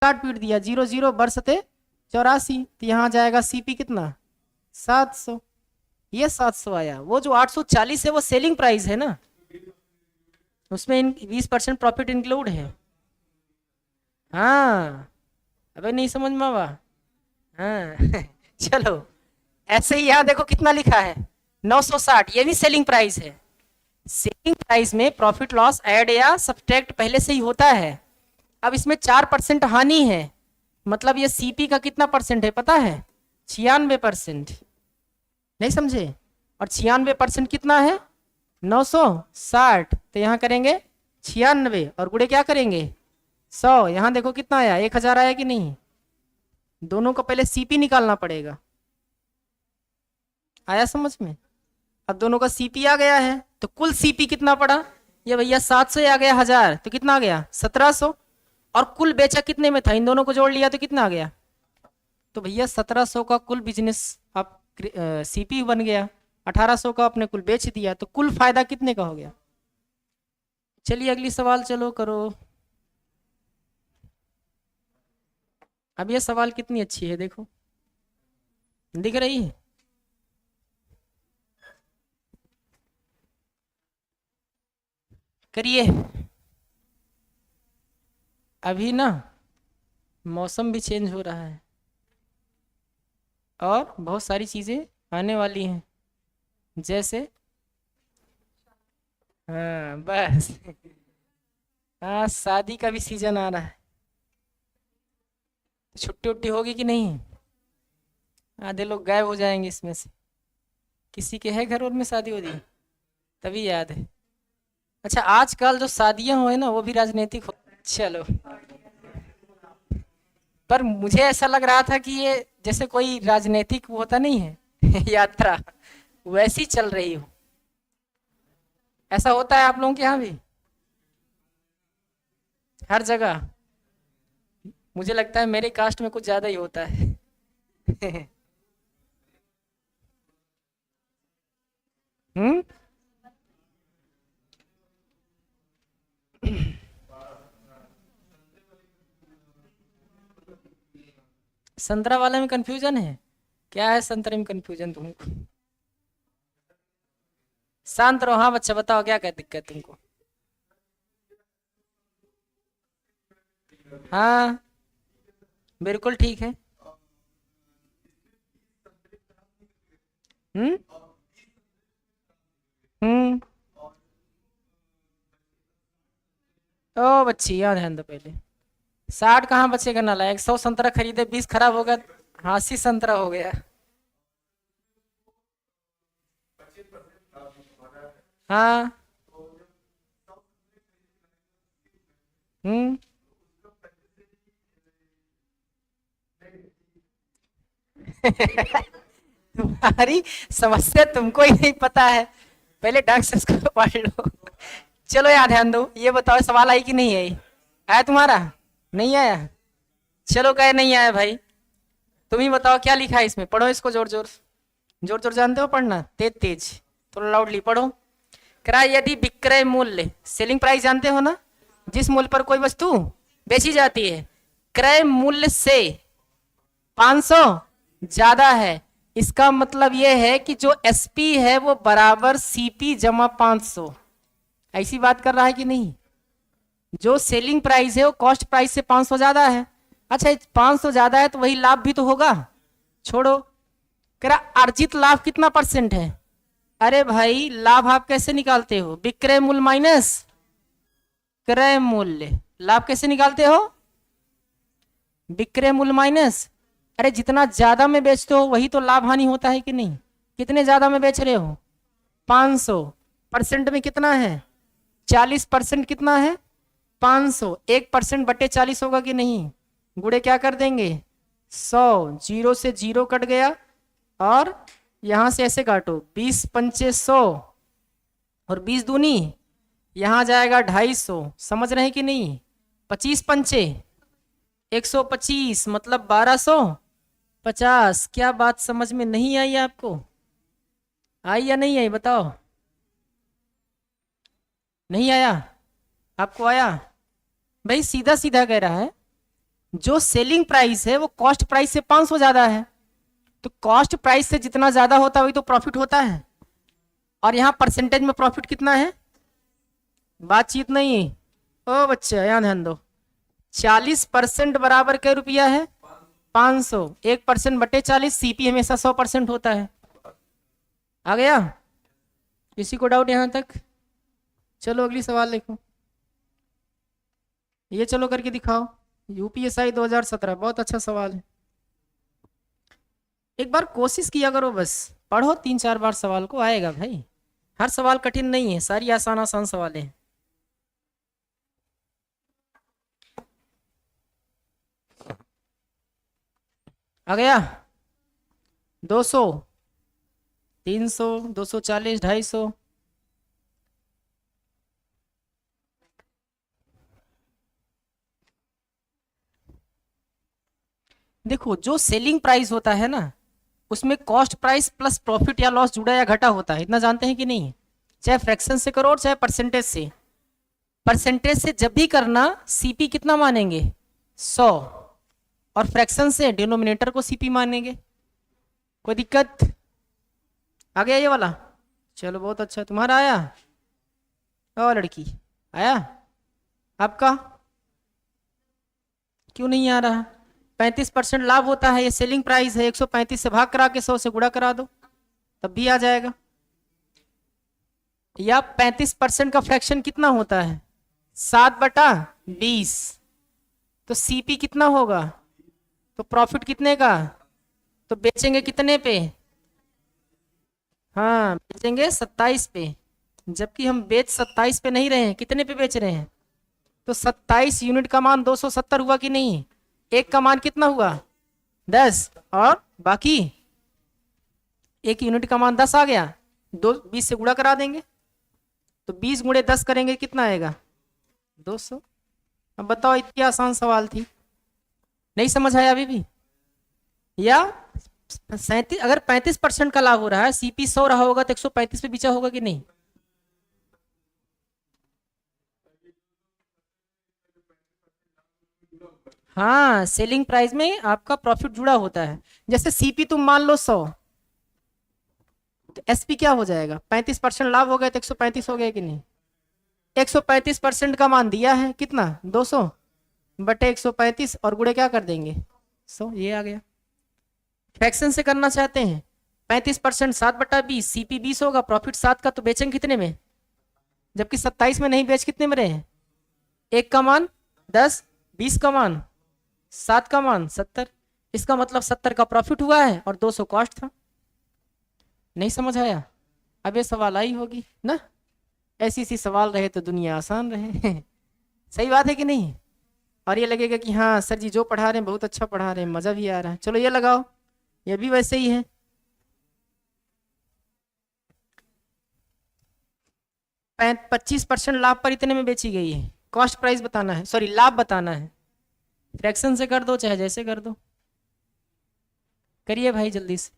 काट पीट दिया, 0 0 बरसते 84, तो यहाँ जाएगा सीपी कितना 700, ये 700 आया। वो जो 840 है वो सेलिंग प्राइस है ना, उसमें 20% प्रॉफिट इंक्लूड है। हाँ, अबे नहीं समझ में आवा। हाँ चलो, ऐसे ही यहाँ देखो कितना लिखा है 960, ये भी सेलिंग प्राइस है। सेलिंग प्राइस में प्रॉफिट लॉस ऐड या सब्ट्रैक्ट पहले से ही होता है। अब इसमें 4% हानि है, मतलब ये सीपी का कितना परसेंट है पता है? 96%। नहीं समझे? और 96% कितना है? 960। तो यहाँ करेंगे 96 और गुड़े क्या करेंगे 100। यहाँ देखो कितना आया, 1000 आया कि नहीं? दोनों को पहले सीपी निकालना पड़ेगा। आया समझ में? अब दोनों का सीपी आ गया है तो कुल सीपी कितना पड़ा? ये भैया 700 आ गया, 1000 तो कितना आ गया 1700। और कुल बेचा कितने में था? इन दोनों को जोड़ लिया तो कितना आ गया? तो भैया 1700 का कुल बिजनेस आप सीपी बन गया, 1800 का आपने कुल बेच दिया, तो कुल फायदा कितने का हो गया? चलिए अगली सवाल चलो करो। अब ये सवाल कितनी अच्छी है देखो, दिख रही है? करिए। अभी ना मौसम भी चेंज हो रहा है और बहुत सारी चीजें आने वाली हैं, जैसे हाँ बस हाँ, शादी का भी सीजन आ रहा है। छुट्टी उट्टी होगी कि नहीं? आधे लोग गायब हो जाएंगे इसमें से। किसी के है घर और में शादी हो रही है? तभी याद है। अच्छा, आजकल जो शादियां हुए ना वो भी राजनीतिक हो। चलो, पर मुझे ऐसा लग रहा था कि ये जैसे कोई राजनीतिक वो होता नहीं है यात्रा, वैसी चल रही हो। ऐसा होता है आप लोगों के यहाँ भी? हर जगह? मुझे लगता है मेरे कास्ट में कुछ ज्यादा ही होता है हम्म। संतरा वाले में कंफ्यूजन है? क्या है संतरे में कंफ्यूजन तुमको? शांत रहो। हाँ बच्चा बताओ क्या क्या दिक्कत तुमको? हाँ बिल्कुल ठीक है। हम्म। हम्म। ओ बच्ची यहाँ ध्यान दो पहले। 60 कहाँ बचेगा नालायक? 100 संतरा खरीदे, 20 खराब हो गया। हाँ 80 संतरा हो गया। हाँ। हम्म। तुम्हारी समस्या तुमको ही नहीं पता है, पहले ढंग से उसको पढ़ लो। चलो यार ध्यान दो, ये बताओ सवाल आई कि नहीं आई? आया तुम्हारा? नहीं आया? चलो कहे नहीं आया भाई। तुम ही बताओ क्या लिखा है इसमें, पढ़ो इसको जोर जोर। जोर जोर जानते हो पढ़ना? तेज तेज, थोड़ा लाउडली पढ़ो। करा यदि विक्रय मूल्य, सेलिंग प्राइस जानते हो ना, जिस मूल्य पर कोई वस्तु बेची जाती है, क्रय मूल्य से 500 ज्यादा है, इसका मतलब यह है कि जो एसपी है वो बराबर सीपी जमा 500। ऐसी बात कर रहा है कि नहीं? जो सेलिंग प्राइस है वो कॉस्ट प्राइस से 500 ज्यादा है। अच्छा 500 ज्यादा है तो वही लाभ भी तो होगा। छोड़ो, कह रहा अर्जित लाभ कितना परसेंट है? अरे भाई लाभ आप कैसे निकालते हो? विक्रय मूल्य माइनस क्रय मूल्य। लाभ कैसे निकालते हो? विक्रय मूल्य माइनस, अरे जितना ज्यादा में बेचते हो वही तो लाभ हानि होता है कि नहीं? कितने ज्यादा में बेच रहे हो? 500। परसेंट में कितना है? 40%। कितना है? 500। 1% बटे 40 होगा कि नहीं? गुड़े क्या कर देंगे 100, जीरो से जीरो कट गया और यहां से ऐसे काटो 20 पंचे 100 और 20 दूनी यहां जाएगा 250। समझ रहे हैं कि नहीं? 25 पंचे 125 मतलब 1250। क्या बात समझ में नहीं आई आपको? आई या नहीं आई बताओ? नहीं आया? आपको आया? भाई सीधा सीधा कह रहा है, जो सेलिंग प्राइस है वो कॉस्ट प्राइस से 500 ज्यादा है, तो कॉस्ट प्राइस से जितना ज्यादा होता है वही तो प्रॉफिट होता है। और यहां परसेंटेज में प्रॉफिट कितना है? बातचीत नहीं। ओ बच्चे यहाँ ध्यान दो। 40% बराबर क्या रुपया है? 500। 1% बटे 40, सीपी हमेशा 100% होता है। आ गया? किसी को डाउट यहाँ तक? चलो अगली सवाल देखो। ये चलो करके दिखाओ। यूपीएसआई 2017, बहुत अच्छा सवाल है। एक बार कोशिश किया करो, बस पढ़ो 3-4 बार, सवाल को आएगा भाई। हर सवाल कठिन नहीं है, सारी आसान आसान सवाल हैं। आ गया? 200, 300, 240, 250। देखो जो सेलिंग प्राइस होता है ना, उसमें कॉस्ट प्राइस प्लस प्रॉफिट या लॉस जुड़ा या घटा होता है, इतना जानते हैं कि नहीं? चाहे फ्रैक्शन से करो और चाहे परसेंटेज से। परसेंटेज से जब भी करना, सीपी कितना मानेंगे? 100। और फ्रैक्शन से डिनोमिनेटर को सीपी मानेंगे। कोई दिक्कत? आ गया ये वाला? चलो बहुत अच्छा, तुम्हारा आया? और लड़की आया? आपका क्यों नहीं आ रहा? 35% लाभ होता है, ये सेलिंग प्राइस है। 135 से भाग करा के 100 से गुणा करा दो, तब भी आ जाएगा। या 35% का फ्रैक्शन कितना होता है? 7/20। तो सीपी कितना होगा? तो प्रॉफिट कितने का? तो बेचेंगे कितने पे? हाँ, बेचेंगे 27 पे। जबकि हम बेच 27 पे नहीं रहे हैं, कितने पे बेच रहे हैं? तो 27 यूनिट का मान 270 हुआ कि नहीं? एक का मान कितना हुआ? 10। और बाकी एक यूनिट का मान 10 आ गया। 20 से गुणा करा देंगे, तो 20 गुणे 10 करेंगे, कितना आएगा? 200। अब बताओ, इतनी आसान सवाल थी, नहीं समझ आया अभी भी? या 37, अगर 35% का लाभ हो रहा है, सीपी 100 रहा होगा, तो 135 पे बिचा होगा कि नहीं? हाँ, सेलिंग प्राइस में आपका प्रॉफिट जुड़ा होता है। जैसे सीपी तुम मान लो 100, तो एसपी क्या हो जाएगा? 35% लाभ हो गया तो 135 हो गया कि नहीं? 135% का मान दिया है कितना? 200 बटे 135, और गुणे क्या कर देंगे? 100, ये आ गया। फ्रैक्शन से करना चाहते हैं, 35% 7/20, सीपी 20 होगा, प्रॉफिट 7 का, तो बेचेंगे कितने में? जबकि 27 में नहीं, बेच कितने में रहे हैं? एक का मान 10, 20 का मान 7 का मान 70। इसका मतलब 70 का प्रॉफिट हुआ है और 200 कॉस्ट था। नहीं समझ आया? अब ये सवाल आई होगी ना? ऐसी सी सवाल रहे तो दुनिया आसान रहे। सही बात है कि नहीं? और ये लगेगा कि हाँ सर जी जो पढ़ा रहे हैं बहुत अच्छा पढ़ा रहे हैं, मजा भी आ रहा है। चलो ये लगाओ, ये भी वैसे ही है। 25% लाभ पर इतने में बेची गई है। कॉस्ट प्राइस बताना है, सॉरी लाभ बताना है। फ्रैक्शन से कर दो चाहे जैसे कर दो, करिए भाई जल्दी से।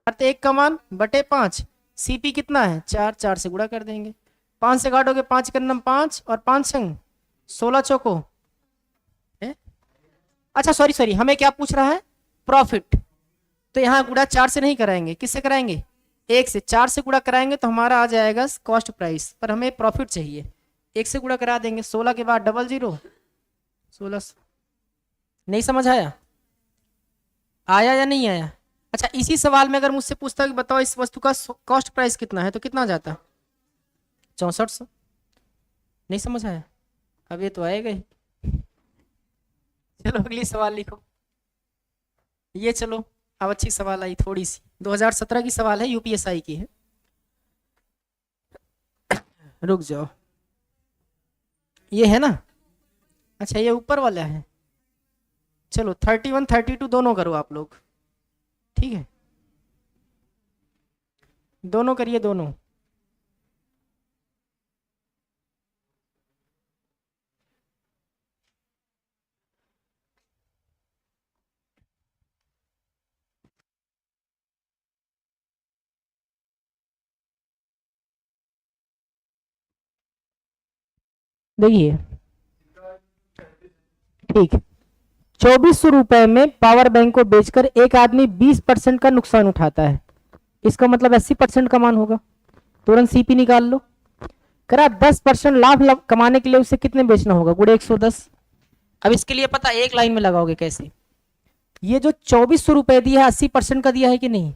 अर्थ 1 का मान बटे 5, सीपी कितना है? 4, 4 से गुणा कर देंगे। 5 से काटोगे, 5 के नम 5 और 5 संग 16 चौको है? अच्छा सॉरी सॉरी, हमें क्या पूछ रहा है? प्रॉफिट। तो यहाँ गुणा 4 से नहीं कराएंगे, किससे कराएंगे? 1 से। 4 से गुणा कराएंगे तो हमारा आ जाएगा कॉस्ट प्राइस, पर हमें प्रॉफिट चाहिए। 1 से गुणा करा देंगे, 16 के बाद 00, 16। नहीं समझ आया? आया या नहीं आया? अच्छा, इसी सवाल में अगर मुझसे पूछता कि बताओ इस वस्तु का कॉस्ट प्राइस कितना है, तो कितना जाता? 6400। नहीं समझ आया? अब ये तो आएगा ही। चलो अगली सवाल लिखो। ये चलो, अब अच्छी सवाल आई थोड़ी सी, 2017 की सवाल है, यूपीएसआई की है। रुक जाओ, ये है ना? अच्छा ये ऊपर वाला है। चलो 31 32 दोनों करो आप लोग, ठीक है? दोनों करिए, दोनों। देखिए, ठीक, ₹2400 में पावर बैंक को बेचकर एक आदमी 20% का नुकसान उठाता है, इसका मतलब 80% का मान होगा। तुरंत सीपी निकाल लो। करा 10% लाभ कमाने के लिए उसे कितने बेचना होगा, गुणे 110। अब इसके लिए पता एक लाइन में लगाओगे कैसे, ये जो ₹2400 दिया है 80% का दिया है कि नहीं,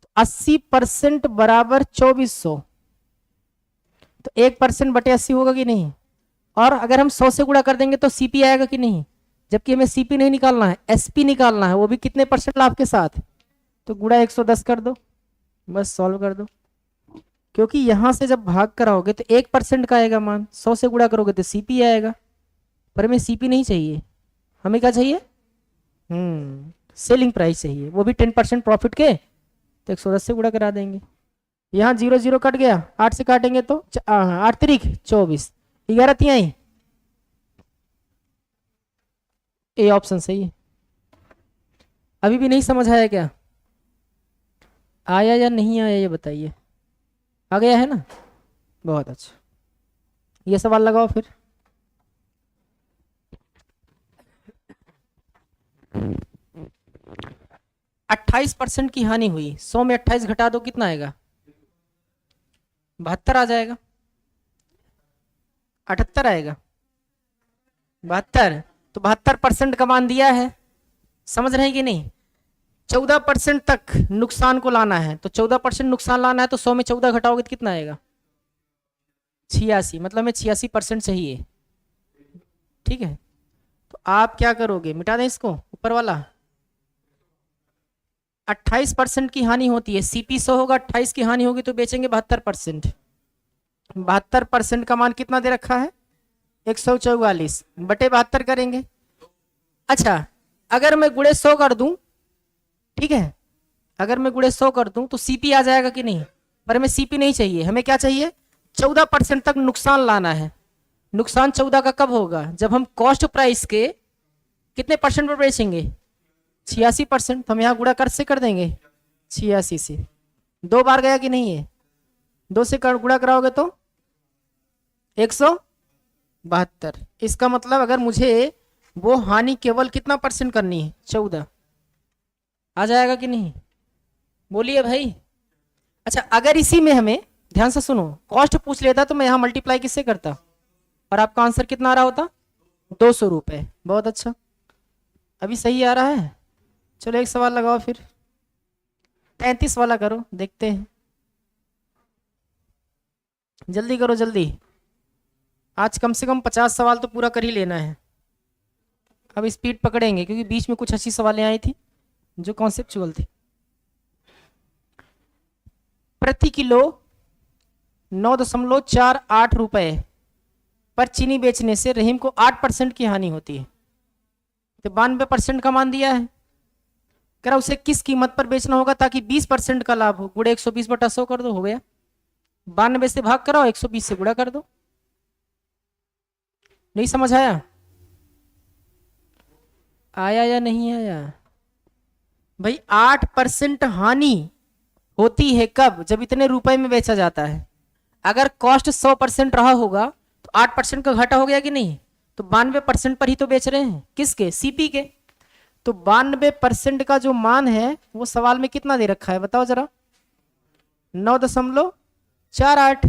तो 80% बराबर 2400, तो 1% बटे 80 होगा कि नहीं। और अगर हम 100 से गुणा कर देंगे तो सीपी आएगा कि नहीं, जबकि हमें सीपी नहीं निकालना है, एसपी निकालना है, वो भी कितने % लाभ के साथ, तो गुणा 110 कर दो, बस सॉल्व कर दो। क्योंकि यहां से जब भाग कराओगे तो 1% का आएगा मान, 100 से गुणा करोगे तो सीपी आएगा, पर हमें सीपी नहीं चाहिए, हमें क्या चाहिए, सेलिंग प्राइस चाहिए, वो भी 10% प्रॉफिट के, तो 110 से गुणा करा देंगे। यहाँ 0 0 कट गया, 8 से काटेंगे तो 8 3 24, 11 तिहाई, ए ऑप्शन सही है। अभी भी नहीं समझ आया क्या, आया या नहीं आया ये बताइए, आ गया है ना, बहुत अच्छा। ये सवाल लगाओ फिर। %28 की हानि हुई, 100 में 28 घटा दो कितना आएगा, 72 आ जाएगा, 78 आएगा, 72, तो 72% का मान दिया है, समझ रहे हैं कि नहीं। 14% तक नुकसान को लाना है, तो 14% नुकसान लाना है, तो 100 में 14 घटाओगे तो कितना आएगा, 86, मतलब हमें 86% चाहिए, ठीक है। तो आप क्या करोगे, मिटा दें इसको ऊपर वाला, 28% की हानि होती है, सीपी 100 होगा, 28 की हानि होगी तो बेचेंगे 72%। 72% का मान कितना दे रखा है, 144 बटे 72 करेंगे। अच्छा, अगर मैं गुणे 100 कर दूं, ठीक है, अगर मैं गुणे 100 कर दूं तो सीपी आ जाएगा कि नहीं, पर हमें सीपी नहीं चाहिए, हमें क्या चाहिए, 14% तक नुकसान लाना है। नुकसान 14 का कब होगा, जब हम कॉस्ट प्राइस के कितने % पर बेचेंगे, 86%, तो हम यहाँ गुणा कर से कर देंगे 86 से, 2 बार गया कि नहीं है, 2 से गुणा कराओगे तो 172। इसका मतलब अगर मुझे वो हानि केवल कितना % करनी है, 14, आ जाएगा कि नहीं, बोलिए भाई। अच्छा, अगर इसी में हमें ध्यान से सुनो, कॉस्ट पूछ लेता तो मैं यहाँ मल्टीप्लाई किससे करता, और आपका आंसर कितना आ रहा होता, ₹200। बहुत अच्छा, अभी सही आ रहा है। चलो एक सवाल लगाओ फिर, 33 वाला करो, देखते हैं, जल्दी करो जल्दी, आज कम से कम 50 सवाल तो पूरा कर ही लेना है। अब स्पीड पकड़ेंगे क्योंकि बीच में कुछ अच्छी सवालें आई थी जो कॉन्सेप्चुअल थी। प्रति किलो 9.48 रुपए पर चीनी बेचने से रहीम को 8% की हानि होती है, तो 92% का मान दिया है, करा उसे किस कीमत पर बेचना होगा ताकि 20% का लाभ हो, गुणे 120 बटा 100 कर दो, हो गया। 92 से भाग कराओ, 120 से गुणा कर दो। नहीं समझ आया, आया या नहीं आया भाई। 8% हानि होती है कब, जब इतने रुपए में बेचा जाता है। अगर कॉस्ट 100% रहा होगा तो 8% का घाटा हो गया कि नहीं, तो 92% पर ही तो बेच रहे हैं, किसके, सीपी के। तो 92% का जो मान है वो सवाल में कितना दे रखा है बताओ जरा, 9.48।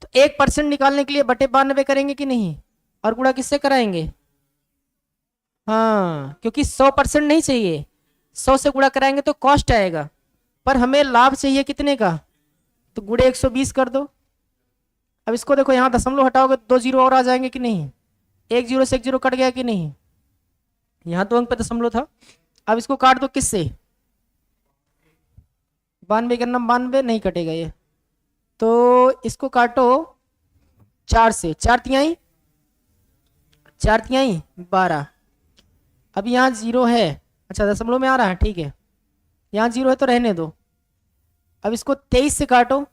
तो 1% निकालने के लिए बटे 92 करेंगे कि नहीं, और गुणा किससे कराएंगे, हाँ, क्योंकि 100% नहीं चाहिए, 100 से गुणा कराएंगे तो कॉस्ट आएगा, पर हमें लाभ चाहिए कितने का, तो गुणे 120 कर दो। अब इसको देखो, यहाँ दशमलव हटाओगे तो 2 जीरो और आ जाएंगे कि नहीं, 1 जीरो से 1 जीरो कट गया कि नहीं, यहाँ 2 अंक पे दशमलव था। अब इसको काट दो किससे, 92 करना, 92 नहीं कटेगा ये, तो इसको काटो 4 से, 4 तिहाई 12। अब यहाँ 0 है, अच्छा दशमलव में आ रहा है, ठीक है, यहाँ 0 है तो रहने दो। अब इसको 23 से काटो,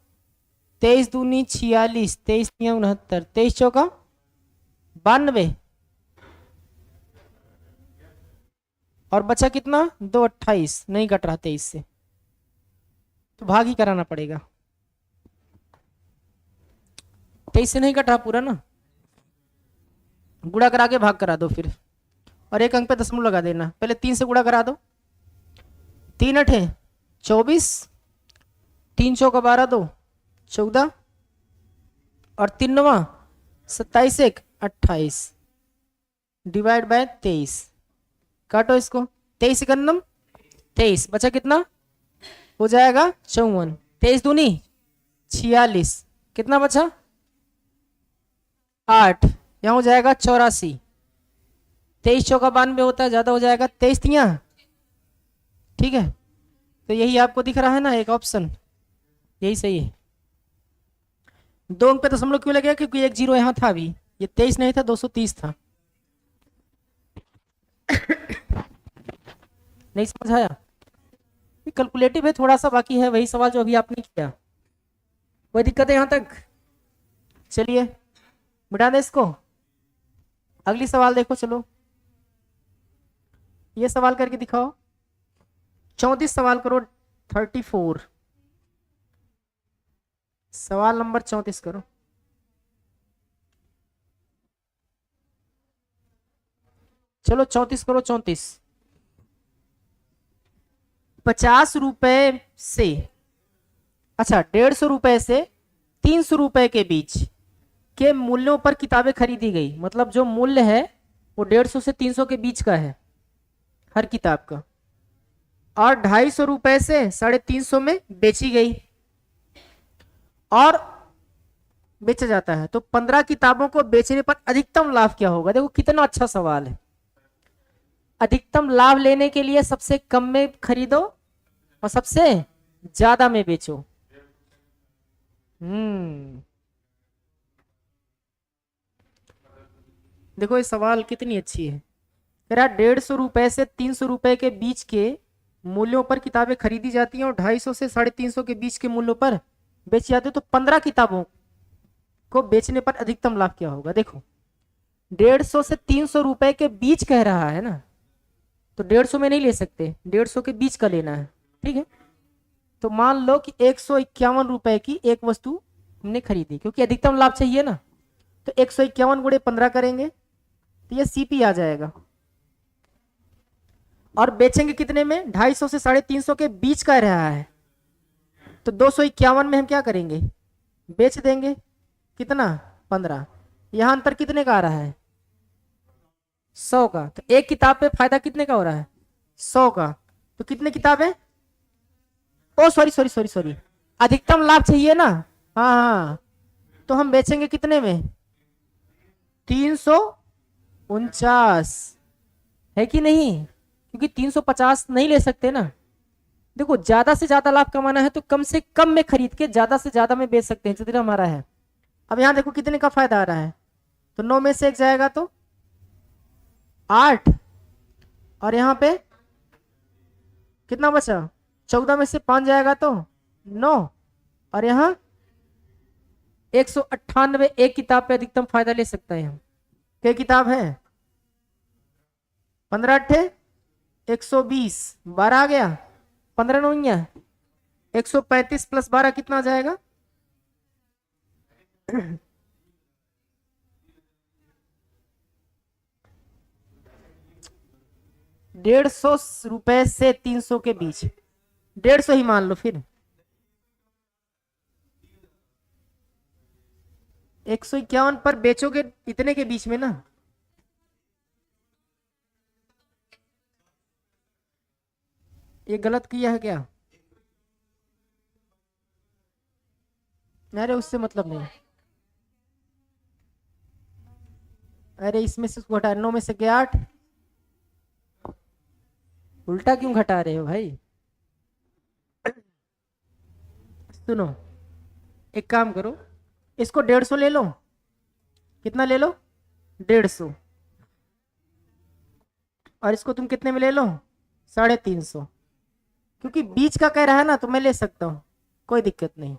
23 दूनी 46, 23 तिहाई 69, 23 चौका 92, और बचा कितना, 2 28, नहीं कट रहा 23 से, तो भाग ही कराना पड़ेगा, 23 से नहीं कट रहा पूरा ना, गुणा करा के भाग करा दो फिर, और एक अंक पे दशमलव लगा देना। पहले 3 से गुणा करा दो, 3 अठे 24, 3 चौका 12, 2 14 और 3 नवा 27, 1 28 डिवाइड बाय 23। काटो इसको, 23 एकन्नम 23, बचा कितना हो जाएगा 54, 23 दूनी 46, कितना बचा 8, यहाँ हो जाएगा 84, 23 चौका 92 होता है, ज्यादा हो जाएगा 23 तिया, ठीक है। तो यही आपको दिख रहा है ना एक ऑप्शन, यही सही है। 2 अंक पे दशमलव क्यों लगेगा, क्योंकि एक जीरो यहाँ था, अभी ये 23 नहीं था 230 था। नहीं समझ आया, कैलकुलेटिव है थोड़ा सा, बाकी है वही सवाल जो अभी आपने किया। कोई दिक्कत है यहाँ तक? चलिए मिटा दे इसको, अगली सवाल देखो। चलो ये सवाल करके दिखाओ, 34 सवाल करो, 34 सवाल नंबर 34 करो। चलो 34 करो, 34। 50 रुपए से, अच्छा 150 रुपए से 300 रुपए के बीच के मूल्यों पर किताबें खरीदी गई। मतलब जो मूल्य है वो 150 से 300 के बीच का है हर किताब का, और 250 रुपए से 350 में बेची गई और बेचा जाता है। तो 15 किताबों को बेचने पर अधिकतम लाभ क्या होगा? देखो कितना अच्छा सवाल है। अधिकतम लाभ लेने के लिए सबसे कम में खरीदो और सबसे ज्यादा में बेचो। देखो ये सवाल कितनी अच्छी है। कह रहा 150 रुपए से 300 रुपए के बीच के मूल्यों पर किताबें खरीदी जाती हैं और 250 से 350 के बीच के मूल्यों पर बेची जाती है। तो 15 किताबों को बेचने पर अधिकतम लाभ क्या होगा? देखो 150 से 300 रुपए के बीच कह रहा है ना, तो 150 में नहीं ले सकते, 150 के बीच का लेना है, ठीक है। तो मान लो कि 151 रुपए की एक वस्तु हमने खरीदी, क्योंकि अधिकतम लाभ चाहिए ना, तो 151 गुणे 15 करेंगे तो ये सीपी आ जाएगा। और बेचेंगे कितने में? 250 से 350 के बीच का रहा है, तो 251 में हम क्या करेंगे? बेच देंगे। कितना? 15। यहां अंतर कितने का आ रहा है? 100 का। तो एक किताब पे फायदा कितने का हो रहा है? 100 का। तो कितने किताब है? ओ सॉरी, अधिकतम लाभ चाहिए ना। हाँ, तो हम बेचेंगे कितने में? 349, है कि नहीं? क्योंकि 350 नहीं ले सकते ना। देखो ज्यादा से ज्यादा लाभ कमाना है तो कम से कम में खरीद के ज्यादा से ज्यादा में बेच सकते हैं, जितना हमारा है। अब यहां देखो कितने का फायदा आ रहा है, तो 9 में से 1 जाएगा तो 8, और यहां पे कितना बचा? 14 में से 5 जाएगा तो 9, और यहां 198 एक किताब पे अधिकतम फायदा ले सकता है हम। क्या किताब है? 15 अट्ठे 120, 12 आ गया, 15 9 135 प्लस 12 कितना आ जाएगा? 150 रुपए से 300 के बीच, 150 ही मान लो फिर। 151 पर बेचोगे इतने के बीच में ना। ये गलत किया है क्या? अरे उससे मतलब नहीं। अरे इसमें से घटा, 9 में से गया 8, उल्टा क्यों घटा रहे हो भाई? सुनो एक काम करो, इसको 150 ले लो। कितना ले लो? 150, और इसको तुम कितने में ले लो? 350। क्योंकि बीच का कह रहा है ना, तो मैं ले सकता हूं, कोई दिक्कत नहीं।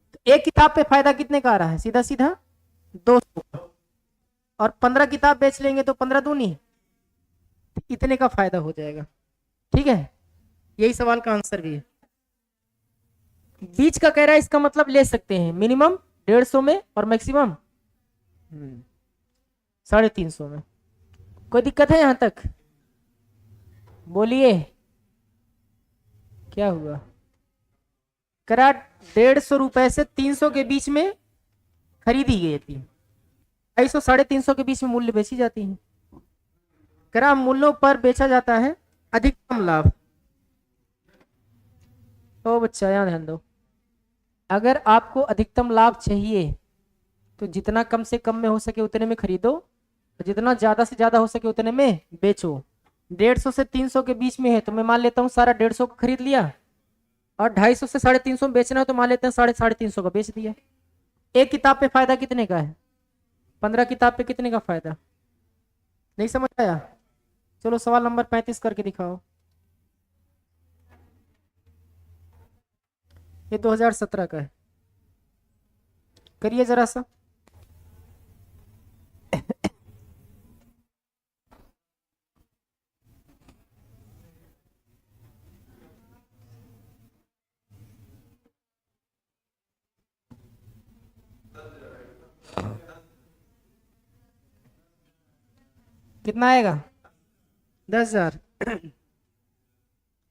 तो एक किताब पे फायदा कितने का आ रहा है? सीधा सीधा 200, और 15 किताब बेच लेंगे तो 15 दूनी इतने का फायदा हो जाएगा, ठीक है। यही सवाल का आंसर भी है। बीच का कह रहा है, इसका मतलब ले सकते हैं मिनिमम 150 में और मैक्सिमम 350 में। कोई दिक्कत है यहां तक? बोलिए क्या हुआ? करा 150 रुपए से 300 के बीच में खरीदी गई थी, 250 350 के बीच में मूल्य बेची जाती है। करा मूल्यों पर बेचा जाता है अधिकतम लाभ। तो बच्चा यहाँ ध्यान दो, अगर आपको अधिकतम लाभ चाहिए तो जितना कम से कम में हो सके उतने में खरीदो, और जितना ज्यादा से ज्यादा हो सके उतने में बेचो। 150 से 300 के बीच में है तो मैं मान लेता हूँ सारा 150 को खरीद लिया, और 250 से 350 में बेचना है तो मान लेते हैं 350 का बेच दिया। एक किताब पे फायदा कितने का है? 15 किताब पे कितने का फायदा? नहीं समझ आया? चलो सवाल नंबर 35 करके दिखाओ। ये 2017 का है, करिए जरा सा। कितना आएगा? 10,000।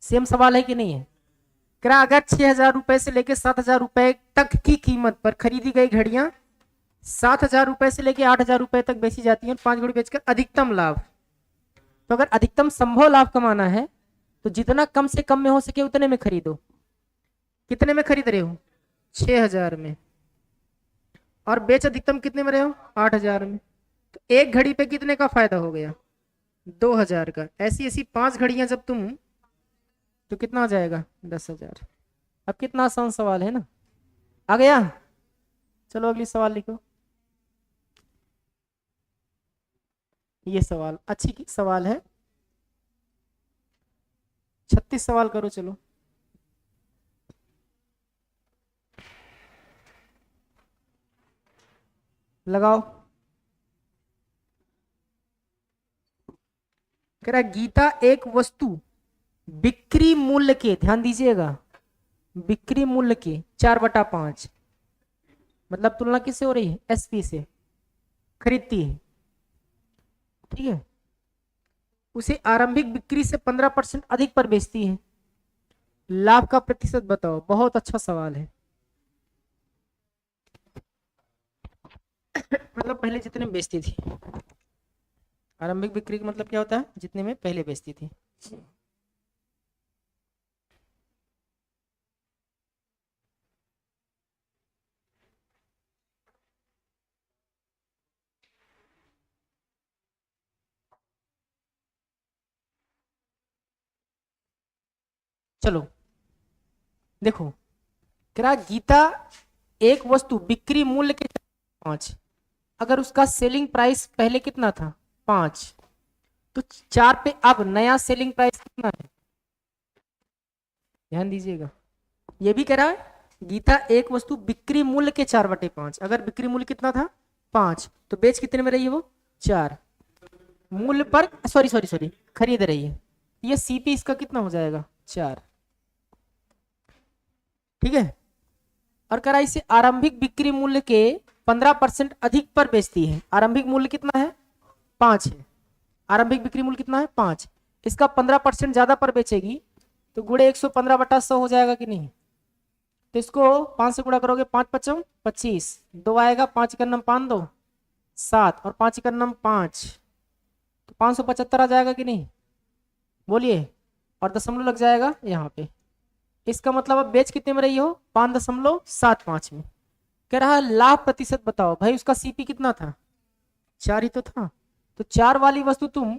सेम सवाल है कि नहीं है? करा अगर 6,000 रुपए से लेके 7,000 रुपए तक की कीमत पर खरीदी गई घड़ियां 7,000 रुपए से लेके 8,000 रुपए तक बेची जाती हैं, 5 घड़ी बेचकर अधिकतम लाभ। तो अगर अधिकतम संभव लाभ कमाना है तो जितना कम से कम में हो सके उतने में खरीदो। कितने में खरीद रहे हो? 6,000 में। और बेच अधिकतम कितने में रहे हो? 8,000 में। तो एक घड़ी पे कितने का फायदा हो गया? 2,000 का। ऐसी ऐसी 5 घड़ियां जब तुम, तो कितना हो जाएगा? 10,000। अब कितना आसान सवाल है ना, आ गया? चलो अगली सवाल लिखो। ये सवाल अच्छी सवाल है, 36 सवाल करो चलो। लगाओ। कह रहा गीता एक वस्तु बिक्री मूल्य के, ध्यान दीजिएगा, बिक्री मूल्य के 4/5, मतलब तुलना किससे हो रही है? एसपी से खरीदती है, ठीक है। उसे आरंभिक बिक्री से 15% अधिक पर बेचती है। लाभ का प्रतिशत बताओ। बहुत अच्छा सवाल है। मतलब पहले जितने में बेचती थी, आरंभिक बिक्री का मतलब क्या होता है? जितने में पहले बेचती थी। चलो देखो, क्या गीता एक वस्तु बिक्री मूल्य के 5, अगर उसका सेलिंग प्राइस पहले कितना था? 5, तो 4 पे अब नया सेलिंग प्राइस कितना है? ध्यान दीजिएगा, ये भी कह रहा है गीता एक वस्तु बिक्री मूल्य के 4/5, अगर बिक्री मूल्य कितना था? 5, तो बेच कितने में रही है वो? 4। मूल्य पर सॉरी सॉरी सॉरी खरीद रही है, ये सीपी इसका कितना हो जाएगा? 4, ठीक है। और करा इसे आरंभिक बिक्री मूल्य के 15% अधिक पर बेचती है। आरंभिक मूल्य कितना है? 5 है। आरंभिक बिक्री मूल्य कितना है? 5। इसका 15% ज्यादा पर बेचेगी तो गुणे 115/100 हो जाएगा कि नहीं? तो इसको 5 से गुणा करोगे, 5×5 = 25, 2 आएगा, 5×9 5 2 7, और 5×9 5, तो 575 आ जाएगा कि नहीं? बोलिए। और दशमलव लग जाएगा यहाँ पे। इसका मतलब अब बेच कितने में रही हो? 5.75 में। कह रहा है लाभ प्रतिशत बताओ। भाई उसका सीपी कितना था? 4 ही तो था। तो 4 वाली वस्तु तुम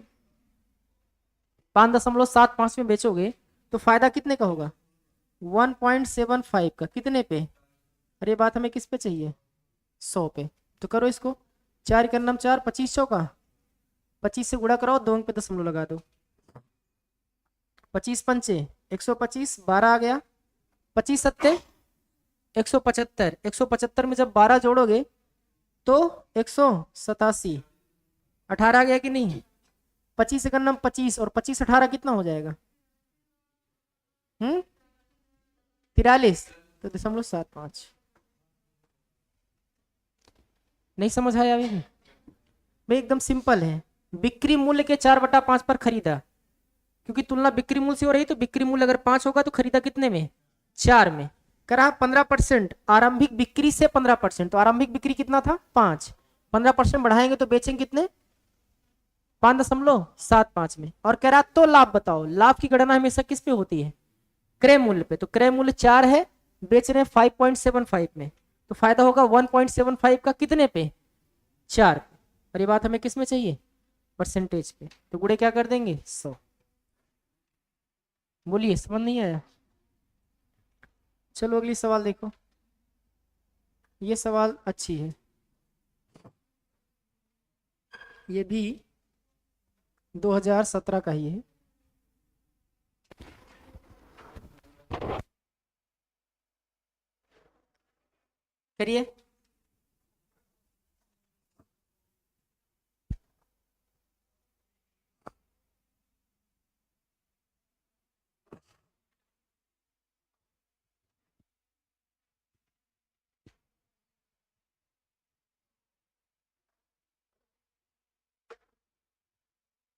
5.75 में बेचोगे तो फायदा कितने का होगा? 1.75 का। कितने पे? अरे बात हमें किस पे चाहिए? 100 पे। तो करो इसको, 4×9 4, 25 चौका 25 से गुणा कराओ, 2 पे दशमलव लगा दो। 25 पंचे 125, 12 आ गया। 25 सत्ते 175, 175 में जब 12 जोड़ोगे तो 187, 18 आ गया कि नहीं? 25 का नाम 25 और 25 18 कितना हो जाएगा? 43, तो 0.75। नहीं समझ आया अभी भी? भाई एकदम सिंपल है, बिक्री मूल्य के 4/5 पर खरीदा, क्योंकि तुलना बिक्री मूल्य से हो रही तो बिक्री मूल्य अगर 5 होगा तो खरीदा कितने में, 4 में। करा 15%, आरंभिक बिक्री से 15%, तो आरंभिक बिक्री कितना था 5, 15% बढ़ाएंगे तो बेचेंगे कितने 5.75 में। और कह रहा तो लाभ बताओ, लाभ की गणना हमेशा किस पे होती है, क्रय मूल्य पे। तो क्रय मूल्य 4 है, बेच रहे हैं 5.75 में, तो फायदा होगा 1.75 का कितने पे 4 पे। और ये बात हमें किस में चाहिए, परसेंटेज पे। तो गुणे क्या कर देंगे 100। बोलिए समझ नहीं आया। चलो अगली सवाल देखो, ये सवाल अच्छी है, ये भी 2017 का ही है। करिए।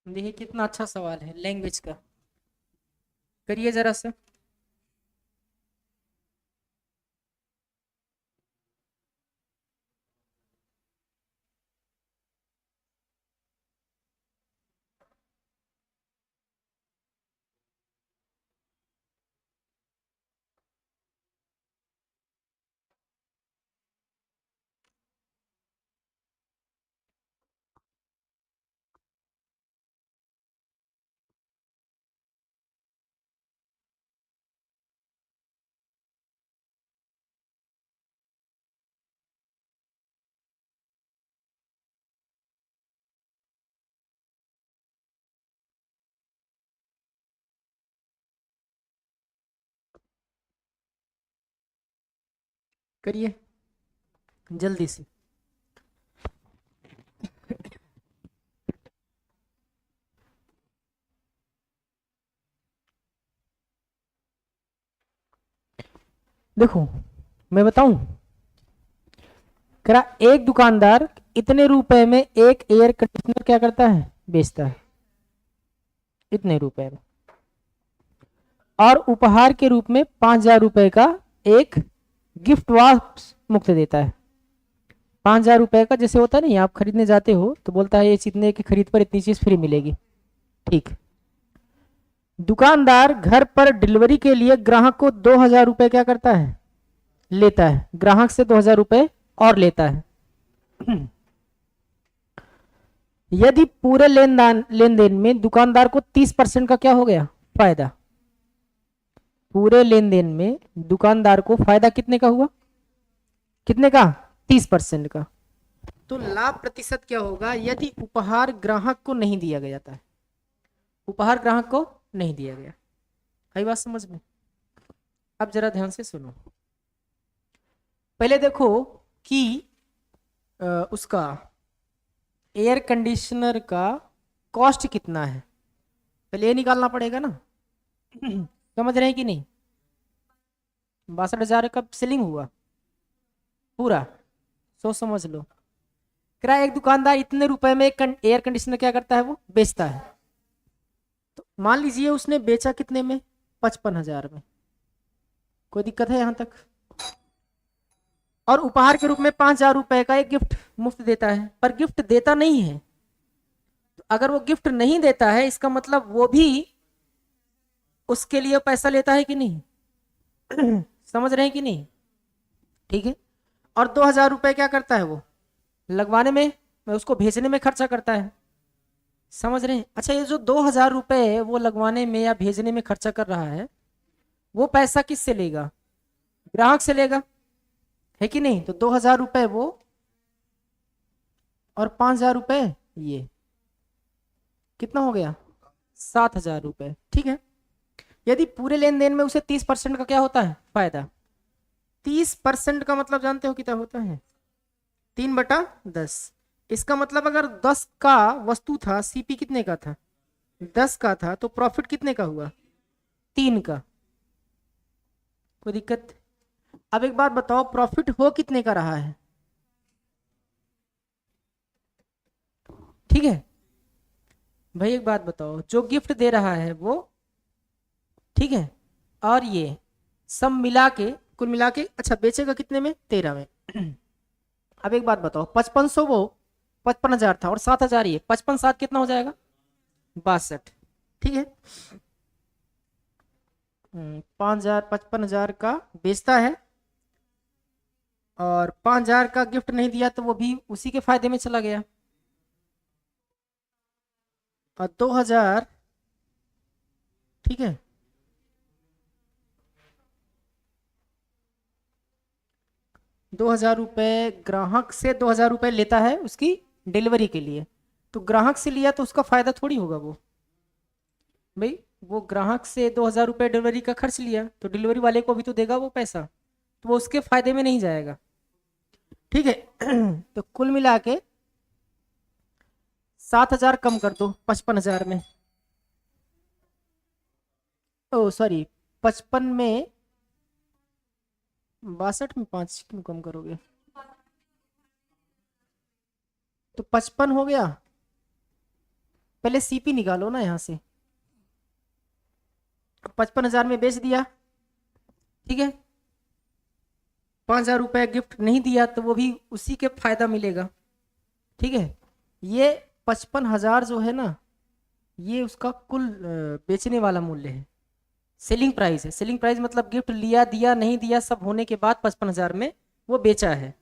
देखिए कितना अच्छा सवाल है लैंग्वेज का, करिए जरा सा। करिए जल्दी से। देखो मैं बताऊं, करा एक दुकानदार इतने रुपए में एक एयर कंडीशनर क्या करता है, बेचता है इतने रुपए में, और उपहार के रूप में 5,000 रुपए का एक गिफ्ट वॉच मुफ्त देता है। 5,000 रुपए का जैसे होता है नहीं, आप खरीदने जाते हो तो बोलता है ये इतने की खरीद पर इतनी चीज फ्री मिलेगी, ठीक। दुकानदार घर पर डिलीवरी के लिए ग्राहक को 2,000 रुपए क्या करता है, लेता है, ग्राहक से 2,000 रुपए और लेता है। यदि पूरे लेन देन में दुकानदार को 30% का क्या हो गया, फायदा। पूरे लेन देन में दुकानदार को फायदा कितने का हुआ, कितने का 30% का। तो लाभ प्रतिशत क्या होगा यदि उपहार ग्राहक को नहीं दिया गया था, उपहार ग्राहक को नहीं दिया गया। आई बात समझ में। अब जरा ध्यान से सुनो, पहले देखो कि उसका एयर कंडीशनर का कॉस्ट कितना है, पहले ये निकालना पड़ेगा ना। समझ रहे हैं कि नहीं, 62,000 कब सेलिंग हुआ पूरा, सोच समझ लो। किराया एक दुकानदार इतने रुपए में एक एयर कंडीशनर क्या करता है, वो बेचता है। तो मान लीजिए उसने बेचा कितने में, 55,000 में, कोई दिक्कत है यहां तक। और उपहार के रूप में 5,000 रुपए का एक गिफ्ट मुफ्त देता है, पर गिफ्ट देता नहीं है। तो अगर वो गिफ्ट नहीं देता है इसका मतलब वो भी उसके लिए पैसा लेता है कि नहीं। समझ रहे हैं कि नहीं, ठीक है। और 2,000 रुपए क्या करता है, वो लगवाने में, उसको भेजने में खर्चा करता है। समझ रहे हैं। अच्छा, ये जो 2,000 रुपए वो लगवाने में या भेजने में खर्चा कर रहा है, वो पैसा किससे लेगा, ग्राहक से लेगा, है कि नहीं। तो 2,000 रुपए वो और 5,000 रुपए ये, कितना हो गया 7,000 रुपए, ठीक है। यदि पूरे लेन देन में उसे 30% का क्या होता है, फायदा। 30% का मतलब जानते हो कितना होता है, 3/10। इसका मतलब अगर 10 का वस्तु था, सीपी कितने का था, 10 का था, तो प्रॉफिट कितने का हुआ, 3 का। कोई दिक्कत। अब एक बात बताओ, प्रॉफिट हो कितने का रहा है, ठीक है। भाई एक बात बताओ, जो गिफ्ट दे रहा है वो, ठीक है, और ये सब मिला के, कुल मिला के, अच्छा बेचेगा कितने में, 13 में। अब एक बात बताओ, 5500 वो 55,000 था और 7,000 ये, 55 7 कितना हो जाएगा, 62, ठीक है। 5,000 55,000 का बेचता है, और 5,000 का गिफ्ट नहीं दिया तो वो भी उसी के फायदे में चला गया, और 2,000, ठीक है, 2,000 रुपये ग्राहक से, 2,000 रुपये लेता है उसकी डिलीवरी के लिए, तो ग्राहक से लिया तो उसका फायदा थोड़ी होगा वो, भाई वो ग्राहक से 2,000 रुपये डिलीवरी का खर्च लिया तो डिलीवरी वाले को भी तो देगा वो पैसा, तो वो उसके फायदे में नहीं जाएगा, ठीक है। तो कुल मिला के 7,000 कम कर दो 55,000 में, ओ सॉरी 55 में, 62 में 5 क्यों कम करोगे, तो 55 हो गया, पहले सीपी निकालो ना यहाँ से, 55,000 में बेच दिया, ठीक है, 5,000 रुपये गिफ्ट नहीं दिया तो वो भी उसी के फायदा मिलेगा, ठीक है। ये 55,000 जो है ना, ये उसका कुल बेचने वाला मूल्य है, सेलिंग प्राइस है, सेलिंग प्राइस मतलब गिफ्ट लिया दिया नहीं दिया सब होने के बाद 55,000 में वो बेचा है।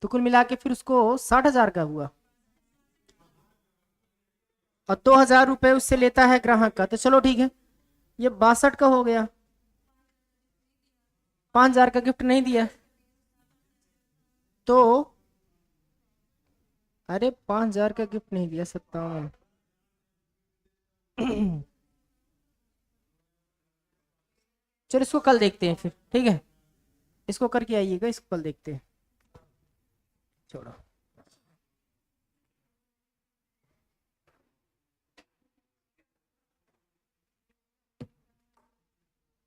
तो कुल मिला के फिर उसको 60,000 का हुआ, और 2,000 रुपये उससे लेता है ग्राहक का, तो चलो ठीक है, ये 62 का हो गया, 5,000 का गिफ्ट नहीं दिया तो, अरे 5,000 का गिफ्ट नहीं दिया, 57, चलो इसको कल देखते हैं फिर, ठीक है, इसको करके आइएगा, इसको कल देखते हैं, छोड़ो।